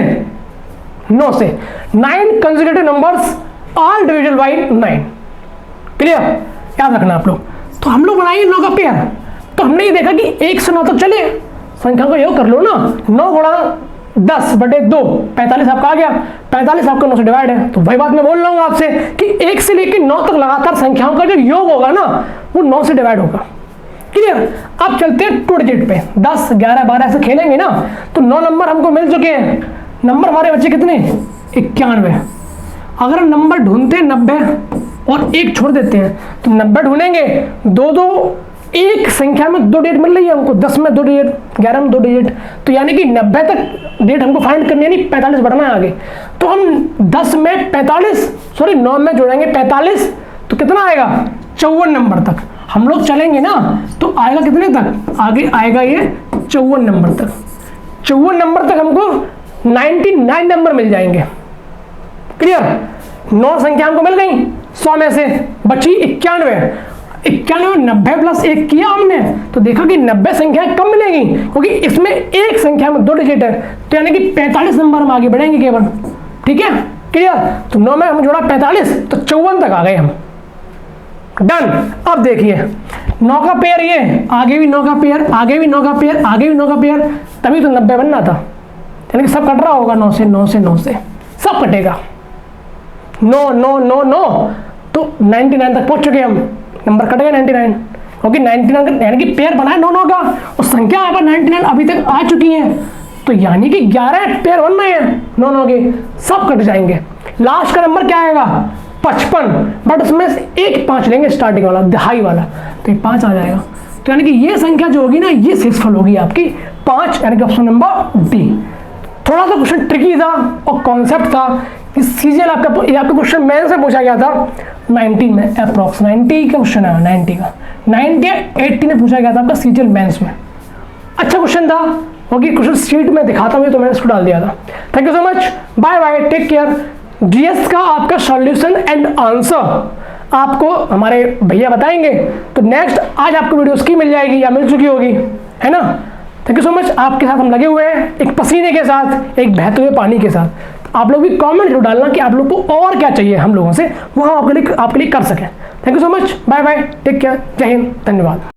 S1: 9 से। 9 consecutive numbers are divisible by 9। Clear? याद रखना आप लोग। तो हम लोग बनाएंगे 9 का पेयर। तो हमने ये देखा कि 1 से 9 तक चले, संख्या को योग कर लो ना, 9 गुणा 10 बटे 2 45 आपका आ गया। 45 आपका 9 से डिवाइड है। तो वही बात मैं बोल रहा हूँ आपसे कि 1 से लेकर 9 तक लगातार संख्याओं का जो योग होगा ना वो 9 से डिवाइड होगा। क्लियर? अब चलते हैं 2 डिजिट पे। 10 11 12 ऐसे खेलेंगे ना तो 9 नंबर हमको मिल चुके हैं। नंबर हमारे बच्चे कितने? 91। अगर हम नंबर ढूंढते हैं 90 और 1 छोड़ देते हैं तो 90 ढूंढेंगे, 2 एक संख्या में 2 डिजिट मिल रही है हमको, 10 में 2 डिजिट, 11 में 2 डिजिट, तो यानी कि 90 तक डिजिट हमको फाइंड करनी है, नहीं 45 बढ़ना है आगे। तो हम 10 में 9 में जोड़ेंगे 45 तो कितना आएगा? 54 नंबर तक हम लोग चलेंगे ना तो आएगा कितने तक? आगे आएगा ये 54 नंबर तक। 54 नंबर तक हमको 99 नंबर मिल जाएंगे। क्लियर? 9 संख्या हमको मिल गई, 100 में से बची 91। 91 90 प्लस 1 किया हमने तो देखा कि 90 संख्याएं कम मिलेंगी क्योंकि इसमें एक संख्या में 2 डिजिट है, तो यानी कि 45 नंबर हम आगे बढ़ेंगे केवल। ठीक है? क्लियर? तो 9 में हम जोड़ा 45 तो 54 तक आ गए हम। डन। अब देखिए 9 का पेयर, ये आगे भी 9 का पेयर, आगे भी 9 का पेयर, आगे भी 9 का पेयर, तभी तो 90 बनना था। यानी कि सब कट रहा होगा 9 से 9 से 9 से, सब कटेगा। 9 9 9 9 तो 99 तक पहुंच चुके हम, नंबर कट गया 99 क्योंकि 99 यानी कि पेयर बना है 9 9 का और संख्या यहाँ पर 99 अभी तक आ चुकी है, तो यानी कि 11 पेयर बन रहे हैं 9 9 के, सब कट जाएंगे। लास्ट का नंबर क्या आएगा? 55, बट उसमें से एक 5 लेंगे स्टार्टिंग वाला, दहाई वाला, तो ये 5 आ जाएगा। तो यानी कि ये संख्या जो होगी ना ये सक्सेसफुल होगी आपकी 5, यानी कि ऑप्शन नंबर डी। थोड़ा सा क्वेश्चन ट्रिकी था और कॉन्सेप्ट था। सीजीएल आपका क्वेश्चन मेन से पूछा गया था 90 में, अप्रॉक्स 90 का क्वेश्चन है, 90 का 90 या 80 में पूछा गया था आपका सीजीएल मेंस में। अच्छा क्वेश्चन था क्योंकि क्वेश्चन शीट में दिखाता हूँ तो मैंने इसको डाल दिया था। Thank you so much, bye bye, take care. GS का आपका सॉल्यूशन एंड आंसर आपको हमारे भैया बताएंगे, तो नेक्स्ट आज आपको वीडियोस की मिल जाएगी या मिल चुकी होगी, है ना। Thank you so much. आपके साथ हम लगे हुए हैं, एक पसीने के साथ, एक बहते हुए पानी के साथ। आप लोग भी कमेंट जरूर डालना कि आप लोग को और क्या चाहिए हम लोगों से, वो हम आपके लिए कर सकें। Thank you so much, bye bye, take care, जय हिंद, धन्यवाद।